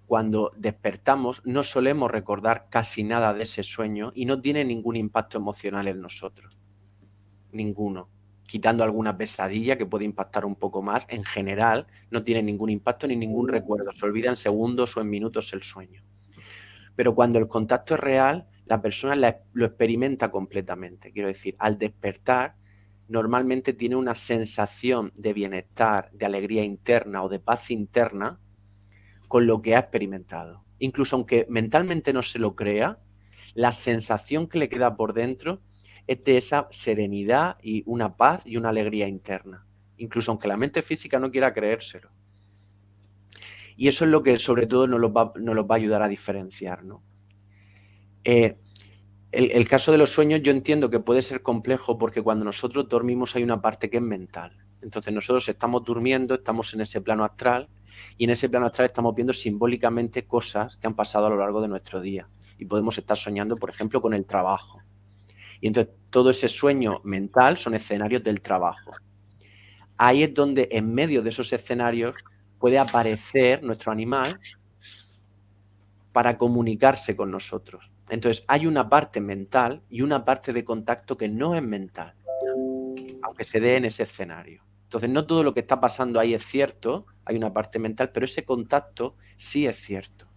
cuando despertamos no solemos recordar casi nada de ese sueño y no tiene ningún impacto emocional en nosotros. Ninguno. Quitando alguna pesadilla que puede impactar un poco más, en general no tiene ningún impacto ni ningún recuerdo. Se olvida en segundos o en minutos el sueño. Pero cuando el contacto es real, la persona lo experimenta completamente. Quiero decir, al despertar, normalmente tiene una sensación de bienestar, de alegría interna o de paz interna con lo que ha experimentado. Incluso aunque mentalmente no se lo crea, la sensación que le queda por dentro es de esa serenidad y una paz y una alegría interna. Incluso aunque la mente física no quiera creérselo. Y eso es lo que sobre todo nos los va a ayudar a diferenciar, ¿no? El caso de los sueños yo entiendo que puede ser complejo porque cuando nosotros dormimos hay una parte que es mental. Entonces nosotros estamos durmiendo, estamos en ese plano astral y en ese plano astral estamos viendo simbólicamente cosas que han pasado a lo largo de nuestro día. Y podemos estar soñando, por ejemplo, con el trabajo. Y entonces todo ese sueño mental son escenarios del trabajo. Ahí es donde en medio de esos escenarios puede aparecer nuestro animal para comunicarse con nosotros. Entonces, hay una parte mental y una parte de contacto que no es mental, aunque se dé en ese escenario. Entonces, no todo lo que está pasando ahí es cierto, hay una parte mental, pero ese contacto sí es cierto.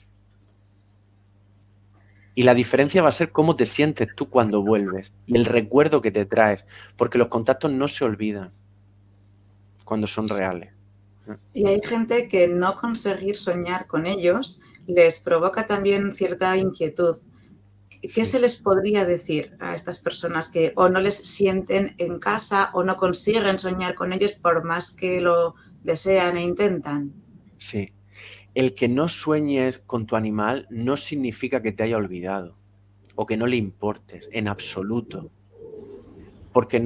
Y la diferencia va a ser cómo te sientes tú cuando vuelves y el recuerdo que te traes, porque los contactos no se olvidan cuando son reales. Y hay gente que no conseguir soñar con ellos les provoca también cierta inquietud. ¿Qué Sí. se les podría decir a estas personas que o no les sienten en casa o no consiguen soñar con ellos por más que lo desean e intentan? Sí. El que no sueñes con tu animal no significa que te haya olvidado o que no le importes, en absoluto. Porque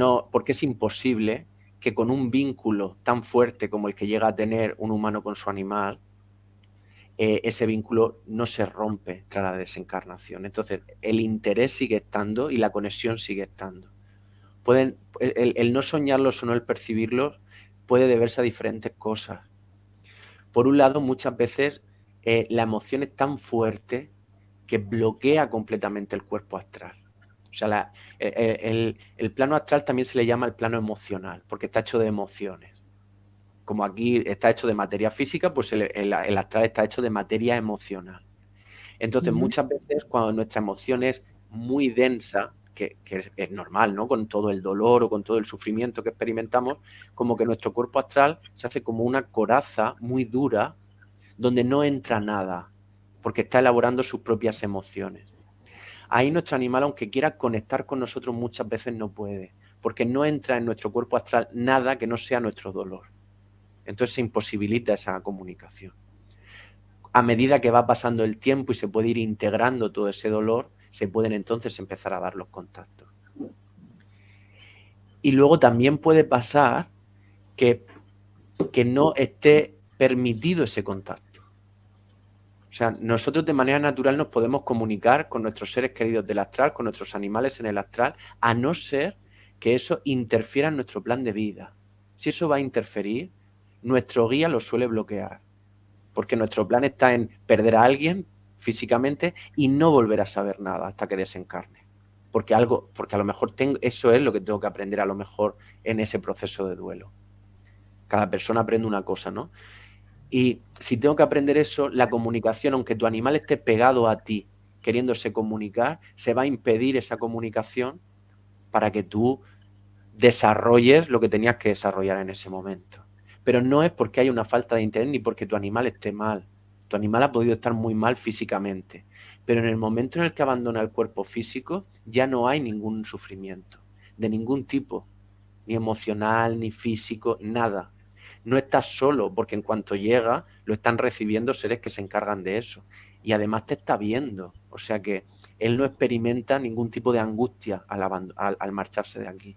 es imposible que con un vínculo tan fuerte como el que llega a tener un humano con su animal, ese vínculo no se rompe tras la desencarnación. Entonces, el interés sigue estando y la conexión sigue estando. El no soñarlos o no el percibirlos puede deberse a diferentes cosas. Por un lado, muchas veces la emoción es tan fuerte que bloquea completamente el cuerpo astral. O sea, el plano astral también se le llama el plano emocional, porque está hecho de emociones. Como aquí está hecho de materia física, pues el astral está hecho de materia emocional. Entonces, Ujú. muchas veces cuando nuestra emoción es muy densa, que es normal, ¿no? Con todo el dolor o con todo el sufrimiento que experimentamos, como que nuestro cuerpo astral se hace como una coraza muy dura donde no entra nada, porque está elaborando sus propias emociones. Ahí nuestro animal, aunque quiera conectar con nosotros, muchas veces no puede, porque no entra en nuestro cuerpo astral nada que no sea nuestro dolor. Entonces se imposibilita esa comunicación. A medida que va pasando el tiempo y se puede ir integrando todo ese dolor, se pueden entonces empezar a dar los contactos. Y luego también puede pasar que no esté permitido ese contacto. O sea, nosotros de manera natural nos podemos comunicar con nuestros seres queridos del astral, con nuestros animales en el astral, a no ser que eso interfiera en nuestro plan de vida. Si eso va a interferir, nuestro guía lo suele bloquear, porque nuestro plan está en perder a alguien físicamente y no volver a saber nada hasta que desencarne. Porque a lo mejor eso es lo que tengo que aprender a lo mejor en ese proceso de duelo. Cada persona aprende una cosa, ¿no? Y si tengo que aprender eso, la comunicación, aunque tu animal esté pegado a ti, queriéndose comunicar, se va a impedir esa comunicación para que tú desarrolles lo que tenías que desarrollar en ese momento. Pero no es porque haya una falta de interés ni porque tu animal esté mal. Tu animal ha podido estar muy mal físicamente, pero en el momento en el que abandona el cuerpo físico ya no hay ningún sufrimiento, de ningún tipo, ni emocional, ni físico, nada. No estás solo, porque en cuanto llega, lo están recibiendo seres que se encargan de eso. Y además te está viendo. O sea que él no experimenta ningún tipo de angustia al marcharse de aquí.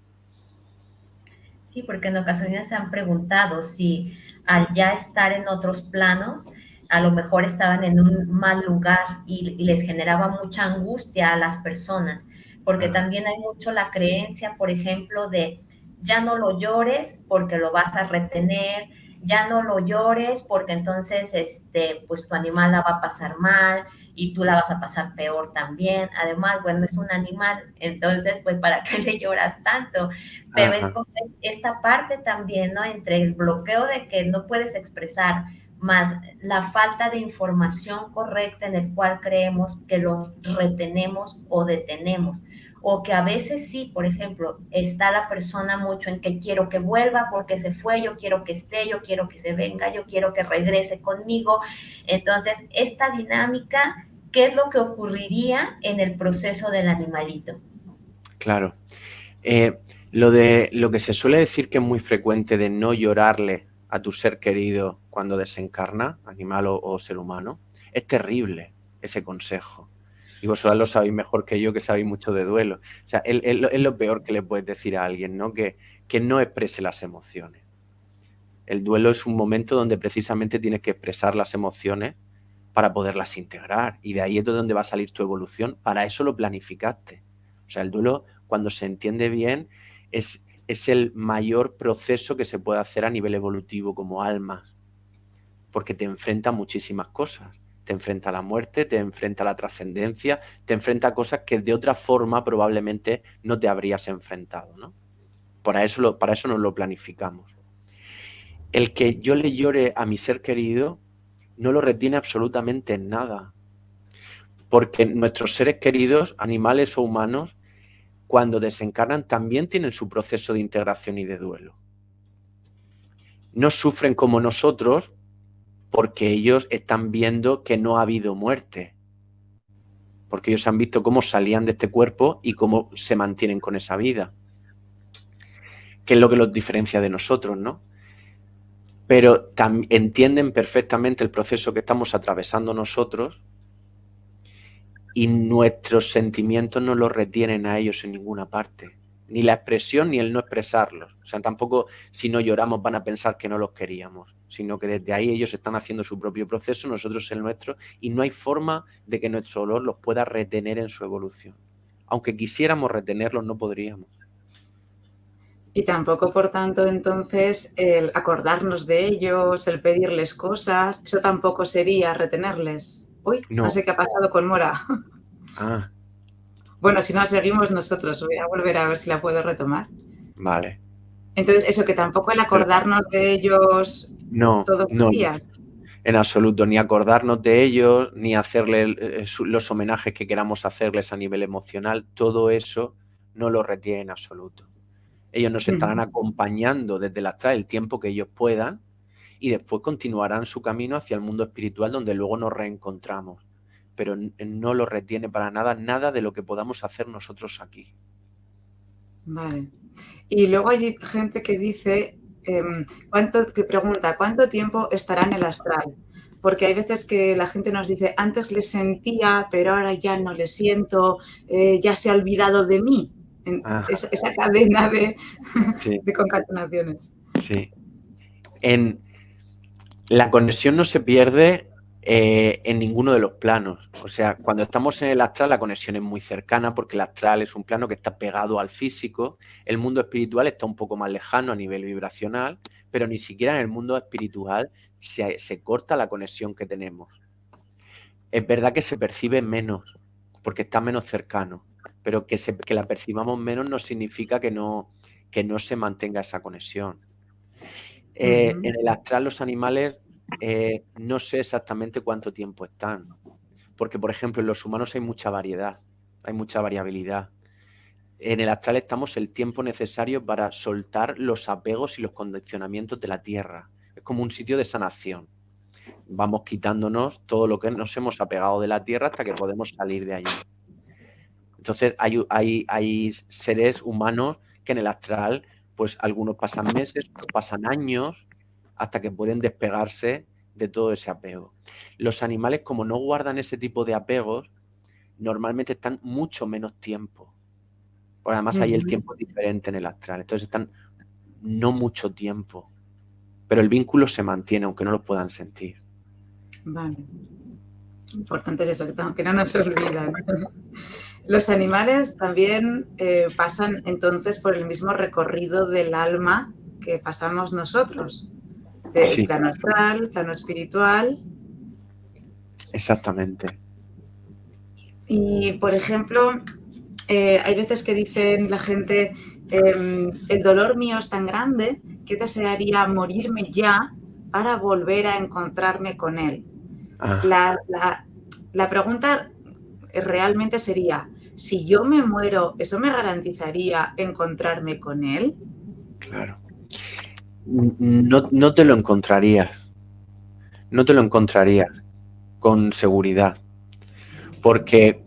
Sí, porque en ocasiones se han preguntado si al ya estar en otros planos, a lo mejor estaban en un mal lugar y les generaba mucha angustia a las personas, porque también hay mucho la creencia, por ejemplo, de ya no lo llores porque lo vas a retener, ya no lo llores porque entonces pues tu animal la va a pasar mal y tú la vas a pasar peor también. Además, bueno, es un animal, entonces pues ¿para qué le lloras tanto? Pero es Ajá. como esta parte también, ¿no? Entre el bloqueo de que no puedes expresar, más la falta de información correcta en el cual creemos que lo retenemos o detenemos. O que a veces sí, por ejemplo, está la persona mucho en que quiero que vuelva porque se fue, yo quiero que esté, yo quiero que se venga, yo quiero que regrese conmigo. Entonces, esta dinámica, ¿qué es lo que ocurriría en el proceso del animalito? Claro. Lo que se suele decir que es muy frecuente de no llorarle a tu ser querido cuando desencarna, animal o ser humano, es terrible ese consejo. Y vosotros lo sabéis mejor que yo, que sabéis mucho de duelo. O sea, es lo peor que le puedes decir a alguien, ¿no? Que no exprese las emociones. El duelo es un momento donde precisamente tienes que expresar las emociones para poderlas integrar. Y de ahí es de donde va a salir tu evolución. Para eso lo planificaste. O sea, el duelo, cuando se entiende bien, es el mayor proceso que se puede hacer a nivel evolutivo como almas, porque te enfrenta a muchísimas cosas. Te enfrenta a la muerte, te enfrenta a la trascendencia, te enfrenta a cosas que de otra forma probablemente no te habrías enfrentado, ¿no? Para eso nos lo planificamos. El que yo le llore a mi ser querido no lo retiene absolutamente en nada, porque nuestros seres queridos, animales o humanos, cuando desencarnan también tienen su proceso de integración y de duelo. No sufren como nosotros porque ellos están viendo que no ha habido muerte, porque ellos han visto cómo salían de este cuerpo y cómo se mantienen con esa vida, que es lo que los diferencia de nosotros, ¿no? Pero entienden perfectamente el proceso que estamos atravesando nosotros y nuestros sentimientos no los retienen a ellos en ninguna parte. Ni la expresión ni el no expresarlos. O sea, tampoco si no lloramos van a pensar que no los queríamos, sino que desde ahí ellos están haciendo su propio proceso, nosotros el nuestro, y no hay forma de que nuestro dolor los pueda retener en su evolución. Aunque quisiéramos retenerlos, no podríamos. Y tampoco, por tanto, entonces, el acordarnos de ellos, el pedirles cosas, eso tampoco sería retenerles. Uy, no No. sé qué ha pasado con Mora. Ah, Bueno, si no, seguimos nosotros. Voy a volver a ver si la puedo retomar. vale. Entonces, eso, que tampoco el acordarnos de ellos No, todos los no, días. en absoluto, ni acordarnos de ellos, ni hacerle los homenajes que queramos hacerles a nivel emocional, todo eso no lo retiene en absoluto. Ellos nos estarán acompañando desde el astral el tiempo que ellos puedan y después continuarán su camino hacia el mundo espiritual donde luego nos reencontramos. Pero no lo retiene para nada, nada de lo que podamos hacer nosotros aquí. Vale. Y luego hay gente que dice, que pregunta, ¿cuánto tiempo estará en el astral? Porque hay veces que la gente nos dice, antes le sentía, pero ahora ya no le siento, ya se ha olvidado de mí. Ajá, Esa cadena sí, de concatenaciones. sí. La conexión no se pierde en ninguno de los planos. O sea, cuando estamos en el astral, la conexión es muy cercana porque el astral es un plano que está pegado al físico. El mundo espiritual está un poco más lejano a nivel vibracional, pero ni siquiera en el mundo espiritual se corta la conexión que tenemos. Es verdad que se percibe menos porque está menos cercano, pero que la percibamos menos no significa que no se mantenga esa conexión. En el astral los animales no sé exactamente cuánto tiempo están, porque por ejemplo en los humanos hay mucha variedad, hay mucha variabilidad. En el astral estamos el tiempo necesario para soltar los apegos y los condicionamientos de la Tierra. Es como un sitio de sanación. Vamos quitándonos todo lo que nos hemos apegado de la Tierra hasta que podemos salir de allí. Entonces hay seres humanos que en el astral, pues algunos pasan meses, otros pasan años, hasta que pueden despegarse de todo ese apego. Los animales, como no guardan ese tipo de apegos, normalmente están mucho menos tiempo. Porque además ahí el Ujú. tiempo es diferente en el astral. Entonces están no mucho tiempo. Pero el vínculo se mantiene, aunque no lo puedan sentir. Vale. Importante es eso, que no nos olvidan. Los animales también pasan entonces por el mismo recorrido del alma que pasamos nosotros, del Sí, plano astral, plano espiritual. exactamente. Y, por ejemplo, hay veces que dicen la gente, el dolor mío es tan grande que desearía morirme ya para volver a encontrarme con él. Ah, La pregunta realmente sería, si yo me muero, ¿eso me garantizaría encontrarme con él? claro. No te lo encontrarías. No te lo encontrarías con seguridad. Porque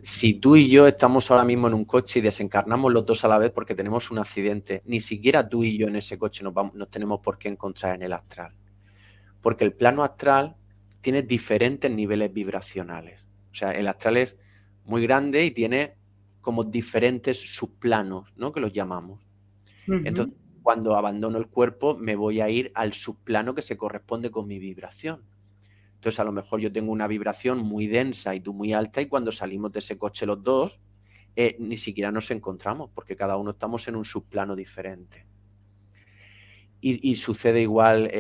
si tú y yo estamos ahora mismo en un coche y desencarnamos los dos a la vez porque tenemos un accidente, ni siquiera tú y yo en ese coche nos tenemos por qué encontrar en el astral. Porque el plano astral tiene diferentes niveles vibracionales. O sea, el astral es muy grande y tiene como diferentes subplanos, ¿no? Que los llamamos. Ujú. Entonces, cuando abandono el cuerpo, me voy a ir al subplano que se corresponde con mi vibración. Entonces, a lo mejor yo tengo una vibración muy densa y tú muy alta, y cuando salimos de ese coche los dos, ni siquiera nos encontramos, porque cada uno estamos en un subplano diferente. Y sucede igual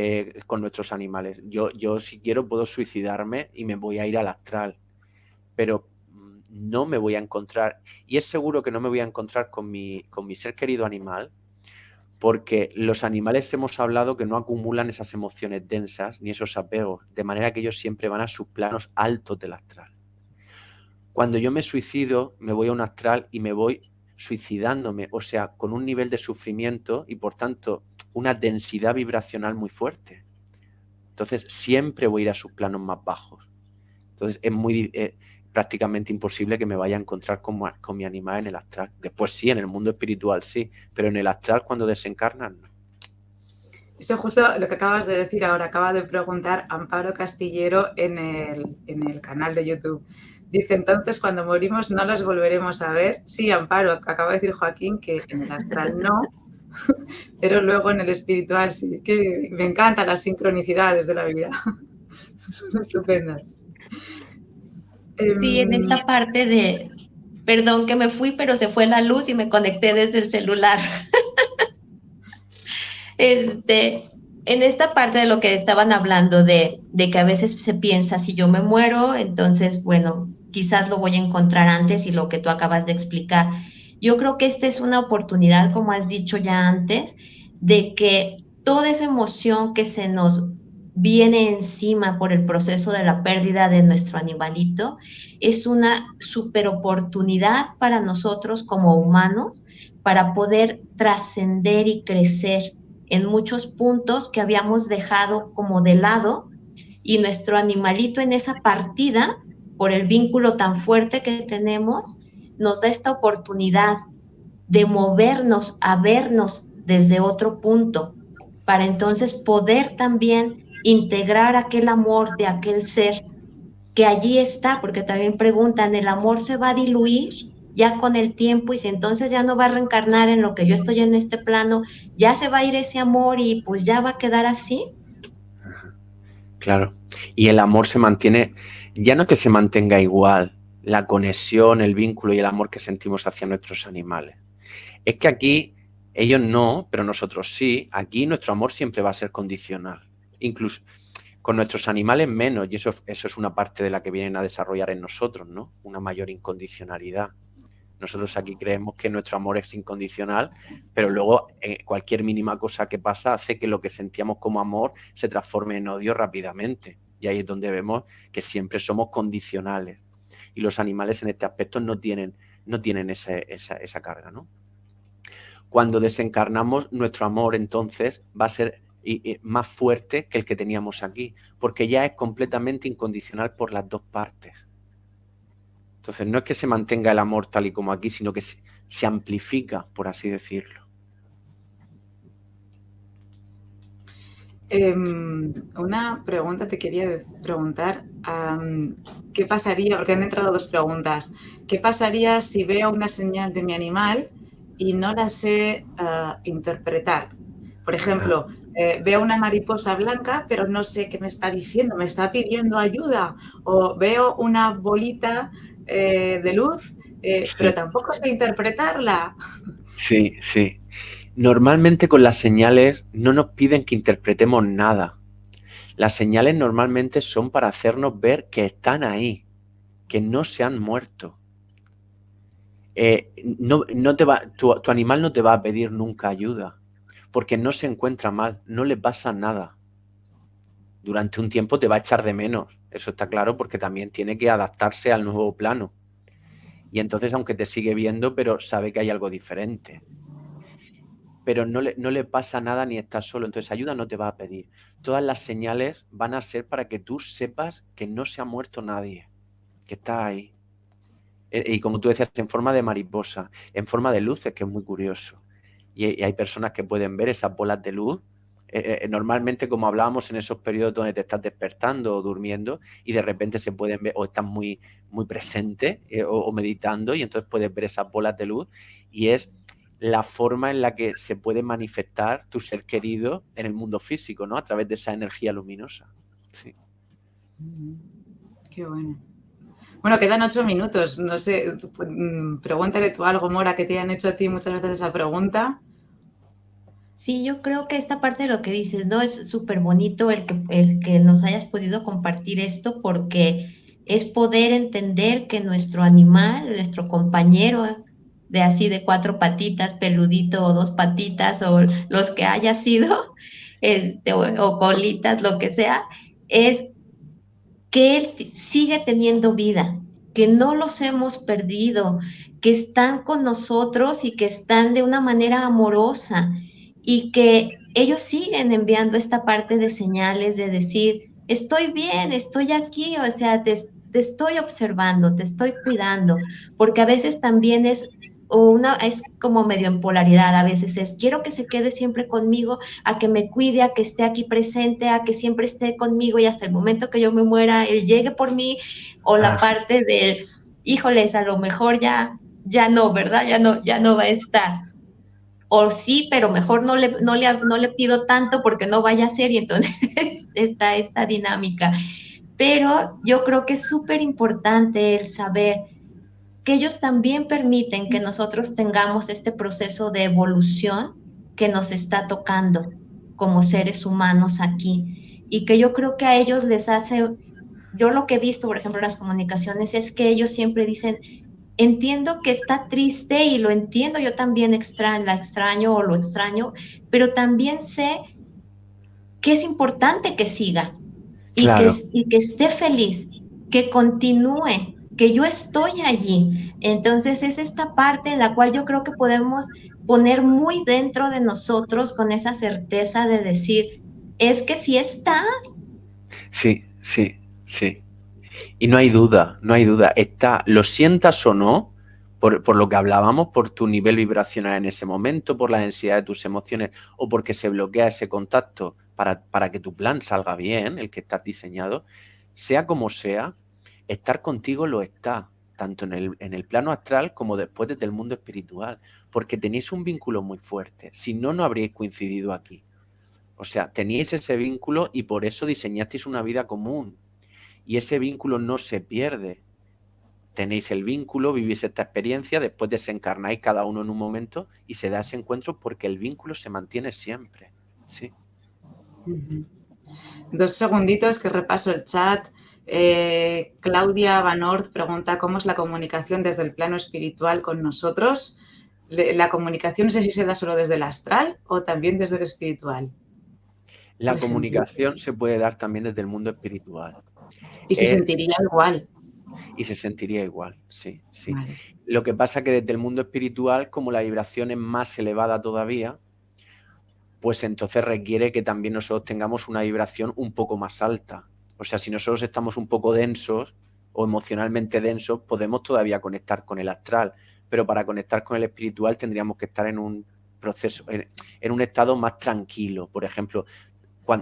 con nuestros animales. Yo, si quiero, puedo suicidarme y me voy a ir al astral, pero no me voy a encontrar, y es seguro que no me voy a encontrar con mi ser querido animal, porque los animales hemos hablado que no acumulan esas emociones densas ni esos apegos, de manera que ellos siempre van a sus planos altos del astral. Cuando yo me suicido, me voy a un astral y me voy suicidándome, o sea, con un nivel de sufrimiento y por tanto una densidad vibracional muy fuerte. Entonces siempre voy a ir a sus planos más bajos. Entonces es prácticamente imposible que me vaya a encontrar con mi animal en el astral. Después sí, en el mundo espiritual sí, pero en el astral cuando desencarnan no. Eso justo lo que acabas de decir ahora, acaba de preguntar Amparo Castillero en el canal de YouTube. Dice, entonces, cuando morimos no los volveremos a ver. Sí, Amparo, acaba de decir Joaquín que en el astral no, pero luego en el espiritual sí. Que me encantan las sincronicidades de la vida. Son estupendas. Sí, en Em, esta parte de, perdón que me fui, pero se fue la luz y me conecté desde el celular. Este, en esta parte de lo que estaban hablando de que a veces se piensa, si yo me muero, entonces, bueno, quizás lo voy a encontrar antes y lo que tú acabas de explicar. Yo creo que esta es una oportunidad, como has dicho ya antes, de que toda esa emoción que se nos viene encima por el proceso de la pérdida de nuestro animalito, es una super oportunidad para nosotros como humanos para poder trascender y crecer en muchos puntos que habíamos dejado como de lado y nuestro animalito en esa partida, por el vínculo tan fuerte que tenemos, nos da esta oportunidad de movernos a vernos desde otro punto, para entonces poder también integrar aquel amor de aquel ser que allí está, porque también preguntan, ¿el amor se va a diluir ya con el tiempo y si entonces ya no va a reencarnar en lo que yo estoy en este plano, ya se va a ir ese amor y pues ya va a quedar así? Claro. Y el amor se mantiene, ya no que se mantenga igual, la conexión, el vínculo y el amor que sentimos hacia nuestros animales. Es que aquí ellos no, pero nosotros sí. Aquí nuestro amor siempre va a ser condicional. Incluso con nuestros animales menos, y eso es una parte de la que vienen a desarrollar en nosotros, ¿no? Una mayor incondicionalidad. Nosotros aquí creemos que nuestro amor es incondicional, pero luego cualquier mínima cosa que pasa hace que lo que sentíamos como amor se transforme en odio rápidamente. Y ahí es donde vemos que siempre somos condicionales. Y los animales en este aspecto no tienen esa carga, ¿no? Cuando desencarnamos, nuestro amor entonces va a ser más fuerte que el que teníamos aquí, porque ya es completamente incondicional por las dos partes. Entonces, no es que se mantenga el amor tal y como aquí, sino que se amplifica, por así decirlo. Una pregunta te quería preguntar. ¿qué pasaría? Porque han entrado dos preguntas. ¿Qué pasaría si veo una señal de mi animal y no la sé interpretar? Por ejemplo, veo una mariposa blanca, pero no sé qué me está diciendo, me está pidiendo ayuda. O veo una bolita de luz, pero Sí, tampoco sé interpretarla. sí, sí. Normalmente con las señales no nos piden que interpretemos nada. Las señales normalmente son para hacernos ver que están ahí, que no se han muerto. Tu animal no te va a pedir nunca ayuda, porque no se encuentra mal, no le pasa nada. Durante un tiempo te va a echar de menos, eso está claro, porque también tiene que adaptarse al nuevo plano. Y entonces, aunque te sigue viendo, pero sabe que hay algo diferente. Pero no le pasa nada ni está solo, entonces ayuda no te va a pedir. Todas las señales van a ser para que tú sepas que no se ha muerto nadie, que está ahí. Y como tú decías, en forma de mariposa, en forma de luces, que es muy curioso. Y hay personas que pueden ver esas bolas de luz, normalmente como hablábamos en esos periodos donde te estás despertando o durmiendo y de repente se pueden ver o estás muy, muy presente o meditando y entonces puedes ver esas bolas de luz y es la forma en la que se puede manifestar tu ser querido en el mundo físico, ¿no? A través de esa energía luminosa. Sí. Qué bueno. Bueno, quedan 8 minutos. No sé, pregúntale tú algo, Mora, que te han hecho a ti muchas veces esa pregunta. Sí, yo creo que esta parte de lo que dices, ¿no? Es súper bonito el que nos hayas podido compartir esto porque es poder entender que nuestro animal, nuestro compañero de así de cuatro patitas, peludito o dos patitas o los que haya sido, o colitas, lo que sea, es que él sigue teniendo vida, que no los hemos perdido, que están con nosotros y que están de una manera amorosa y que ellos siguen enviando esta parte de señales de decir, estoy bien, estoy aquí, o sea, te estoy observando, te estoy cuidando, porque a veces también es como medio en polaridad, a veces es, quiero que se quede siempre conmigo, a que me cuide, a que esté aquí presente, a que siempre esté conmigo y hasta el momento que yo me muera, él llegue por mí, o la Ah, parte del, híjoles, a lo mejor ya no, ¿verdad? Ya no va a estar. O sí, pero mejor no le pido tanto porque no vaya a ser y entonces está esta dinámica. Pero yo creo que es súper importante el saber que ellos también permiten que nosotros tengamos este proceso de evolución que nos está tocando como seres humanos aquí. Y que yo creo que a ellos les hace, yo lo que he visto, por ejemplo, en las comunicaciones es que ellos siempre dicen, entiendo que está triste y lo entiendo, yo también la extraño o lo extraño, pero también sé que es importante que siga claro. y que esté feliz, que continúe, que yo estoy allí. Entonces es esta parte en la cual yo creo que podemos poner muy dentro de nosotros con esa certeza de decir, es que si está. Sí, sí, sí. Y no hay duda, no hay duda. Está, lo sientas o no, por lo que hablábamos, por tu nivel vibracional en ese momento, por la densidad de tus emociones o porque se bloquea ese contacto para que tu plan salga bien, el que estás diseñado, sea como sea, estar contigo lo está, tanto en el plano astral como después desde el mundo espiritual, porque tenéis un vínculo muy fuerte. Si no, no habríais coincidido aquí. O sea, teníais ese vínculo y por eso diseñasteis una vida común. Y ese vínculo no se pierde. Tenéis el vínculo, vivís esta experiencia, después desencarnáis cada uno en un momento y se da ese encuentro porque el vínculo se mantiene siempre. Sí. 2 segunditos que repaso el chat. Claudia Vanort pregunta cómo es la comunicación desde el plano espiritual con nosotros. La comunicación no sé si se da solo desde el astral o también desde el espiritual, por La ejemplo. comunicación se puede dar también desde el mundo espiritual. Y se sentiría igual. Y se sentiría igual, sí, sí. Vale. Lo que pasa es que desde el mundo espiritual, como la vibración es más elevada todavía, pues entonces requiere que también nosotros tengamos una vibración un poco más alta. O sea, si nosotros estamos un poco densos o emocionalmente densos, podemos todavía conectar con el astral, pero para conectar con el espiritual tendríamos que estar en un proceso, en un estado más tranquilo. Por ejemplo,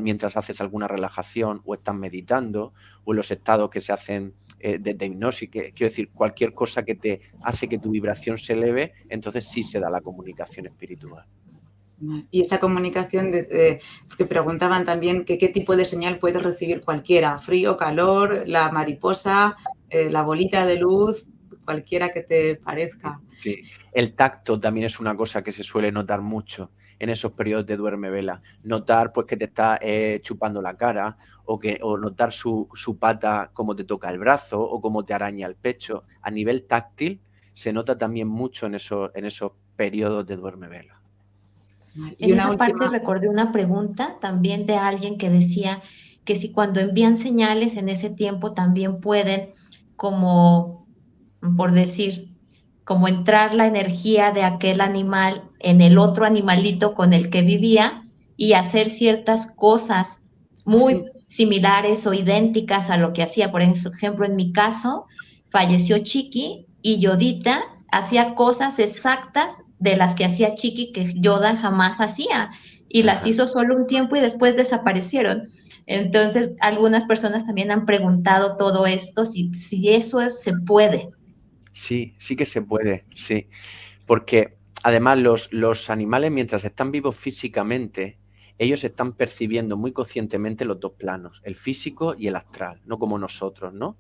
mientras haces alguna relajación o estás meditando, o en los estados que se hacen de hipnosis, quiero decir, cualquier cosa que te hace que tu vibración se eleve, entonces sí se da la comunicación espiritual. Y esa comunicación, porque preguntaban también que qué tipo de señal puede recibir cualquiera, frío, calor, la mariposa, la bolita de luz, cualquiera que te parezca. Sí, el tacto también es una cosa que se suele notar mucho en esos periodos de duerme vela. Notar pues que te está chupando la cara o notar su pata como te toca el brazo o como te araña el pecho. A nivel táctil se nota también mucho en esos periodos de duerme vela. Y En una esa parte última... recordé una pregunta también de alguien que decía que si cuando envían señales en ese tiempo también pueden, como por decir, como entrar la energía de aquel animal en el otro animalito con el que vivía y hacer ciertas cosas muy Sí. similares o idénticas a lo que hacía. Por ejemplo, en mi caso, falleció Chiqui y Yodita hacía cosas exactas de las que hacía Chiqui que Yoda jamás hacía y las hizo solo un tiempo y después desaparecieron. Entonces, algunas personas también han preguntado todo esto, si eso se puede. Sí, sí que se puede, sí. Porque además los animales, mientras están vivos físicamente, ellos están percibiendo muy conscientemente los dos planos, el físico y el astral, no como nosotros, ¿no?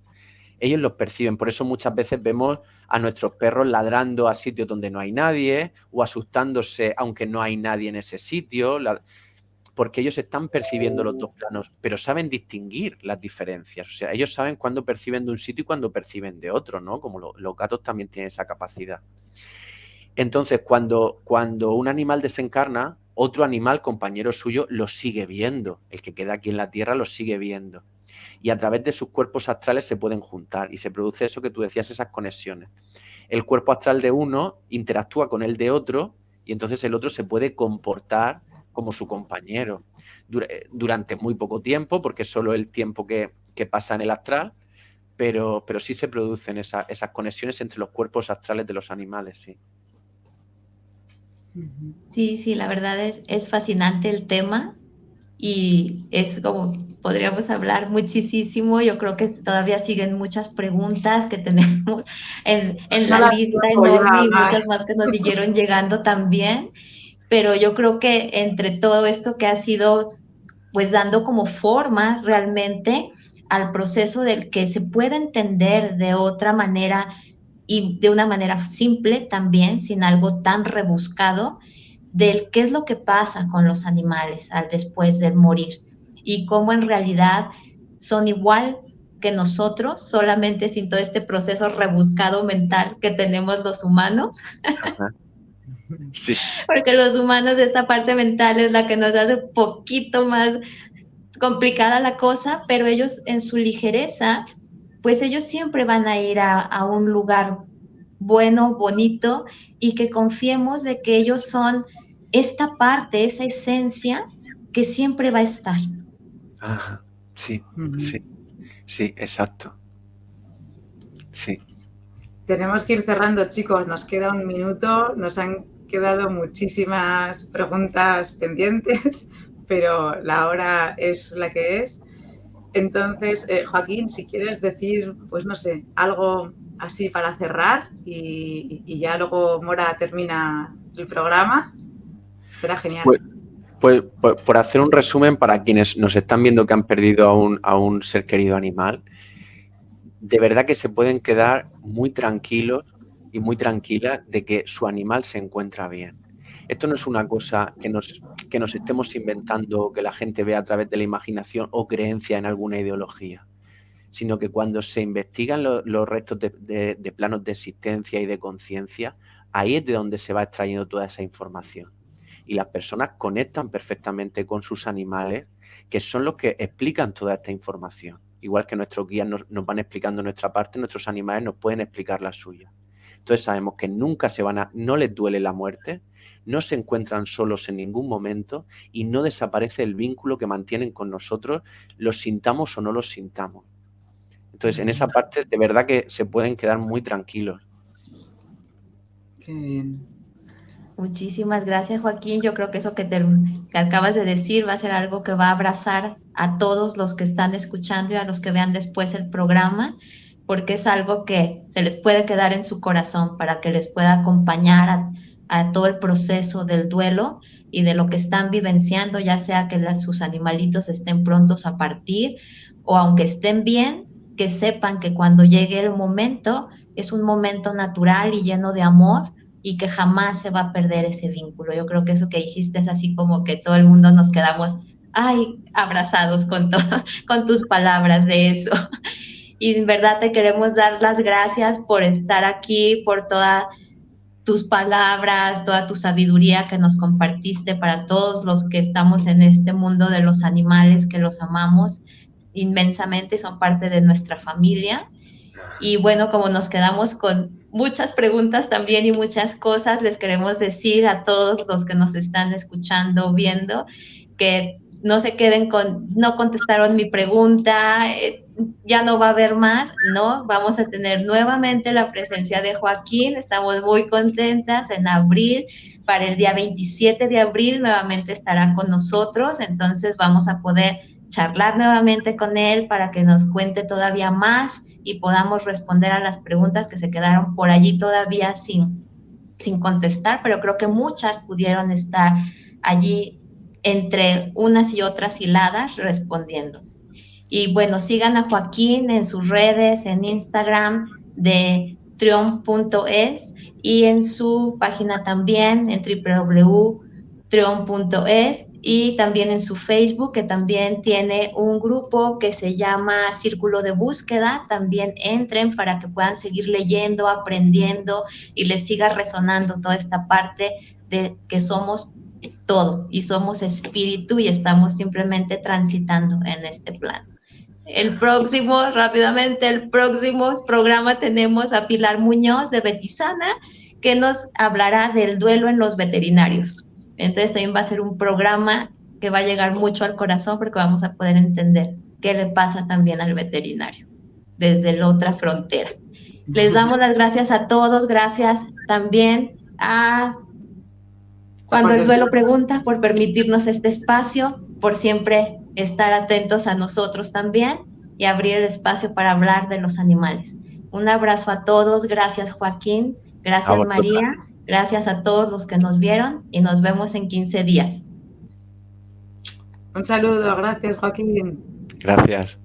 Ellos los perciben, por eso muchas veces vemos a nuestros perros ladrando a sitios donde no hay nadie o asustándose aunque no hay nadie en ese sitio, porque ellos están percibiendo los dos planos, pero saben distinguir las diferencias. O sea, ellos saben cuándo perciben de un sitio y cuándo perciben de otro, ¿no? Como los gatos también tienen esa capacidad. Entonces, cuando un animal desencarna, otro animal compañero suyo lo sigue viendo. El que queda aquí en la Tierra lo sigue viendo. Y a través de sus cuerpos astrales se pueden juntar y se produce eso que tú decías, esas conexiones. El cuerpo astral de uno interactúa con el de otro y entonces el otro se puede comportar como su compañero durante muy poco tiempo, porque es solo el tiempo que pasa en el astral, pero sí se producen esas conexiones entre los cuerpos astrales de los animales, sí. Sí, sí, la verdad es fascinante el tema y es como podríamos hablar muchísimo. Yo creo que todavía siguen muchas preguntas que tenemos en No la da lista tiempo enorme ya y muchas más. más que nos siguieron llegando también, pero yo creo que entre todo esto que ha sido pues dando como forma realmente al proceso del que se pueda entender de otra manera y de una manera simple también, sin algo tan rebuscado, del qué es lo que pasa con los animales al después de morir y cómo en realidad son igual que nosotros, solamente sin todo este proceso rebuscado mental que tenemos los humanos. Ajá. Sí. Porque los humanos esta parte mental es la que nos hace un poquito más complicada la cosa, pero ellos en su ligereza, pues ellos siempre van a ir a un lugar bueno, bonito, y que confiemos de que ellos son esta parte, esa esencia que siempre va a estar. Ajá. Sí, sí, sí, exacto. Sí. Tenemos que ir cerrando, chicos. Nos queda un minuto. Nos han quedado muchísimas preguntas pendientes, pero la hora es la que es. Entonces, Joaquín, si quieres decir, pues no sé, algo así para cerrar y ya luego Mora termina el programa, será genial. Pues por hacer un resumen para quienes nos están viendo que han perdido a un ser querido animal, de verdad que se pueden quedar muy tranquilos y muy tranquilas de que su animal se encuentra bien. Esto no es una cosa que nos estemos inventando, que la gente vea a través de la imaginación o creencia en alguna ideología, sino que cuando se investigan los restos de planos de existencia y de conciencia, ahí es de donde se va extrayendo toda esa información. Y las personas conectan perfectamente con sus animales, que son los que explican toda esta información. Igual que nuestros guías nos van explicando nuestra parte, nuestros animales nos pueden explicar la suya. Entonces sabemos que nunca no les duele la muerte, no se encuentran solos en ningún momento y no desaparece el vínculo que mantienen con nosotros, los sintamos o no los sintamos. Entonces, en esa parte, de verdad que se pueden quedar muy tranquilos. Qué bien. Muchísimas gracias, Joaquín. Yo creo que eso que acabas de decir va a ser algo que va a abrazar a todos los que están escuchando y a los que vean después el programa, porque es algo que se les puede quedar en su corazón para que les pueda acompañar a todo el proceso del duelo y de lo que están vivenciando, ya sea que sus animalitos estén prontos a partir o aunque estén bien, que sepan que cuando llegue el momento es un momento natural y lleno de amor y que jamás se va a perder ese vínculo. Yo creo que eso que dijiste es así como que todo el mundo nos quedamos, ay, abrazados con todo, con tus palabras de eso. Y en verdad te queremos dar las gracias por estar aquí, por todas tus palabras, toda tu sabiduría que nos compartiste para todos los que estamos en este mundo de los animales, que los amamos inmensamente, son parte de nuestra familia. Y bueno, como nos quedamos con muchas preguntas también y muchas cosas, les queremos decir a todos los que nos están escuchando, viendo, que no se queden con, no contestaron mi pregunta, ya no va a haber más, no, vamos a tener nuevamente la presencia de Joaquín, estamos muy contentas en abril, para el día 27 de abril nuevamente estará con nosotros, entonces vamos a poder charlar nuevamente con él para que nos cuente todavía más y podamos responder a las preguntas que se quedaron por allí todavía sin contestar, pero creo que muchas pudieron estar allí entre unas y otras hiladas respondiendo. Y bueno, sigan a Joaquín en sus redes, en Instagram de triumph.es y en su página también en www.triumph.es y también en su Facebook, que también tiene un grupo que se llama Círculo de Búsqueda. También entren para que puedan seguir leyendo, aprendiendo y les siga resonando toda esta parte de que somos todo y somos espíritu y estamos simplemente transitando en este plano. Rápidamente, el próximo programa tenemos a Pilar Muñoz de Betisana, que nos hablará del duelo en los veterinarios. Entonces también va a ser un programa que va a llegar mucho al corazón porque vamos a poder entender qué le pasa también al veterinario desde la otra frontera. Les damos las gracias a todos, gracias también a Cuando el Duelo Pregunta por permitirnos este espacio, por siempre estar atentos a nosotros también y abrir el espacio para hablar de los animales. Un abrazo a todos, gracias Joaquín, gracias María, gracias a todos los que nos vieron y nos vemos en 15 días. Un saludo, gracias Joaquín. Gracias.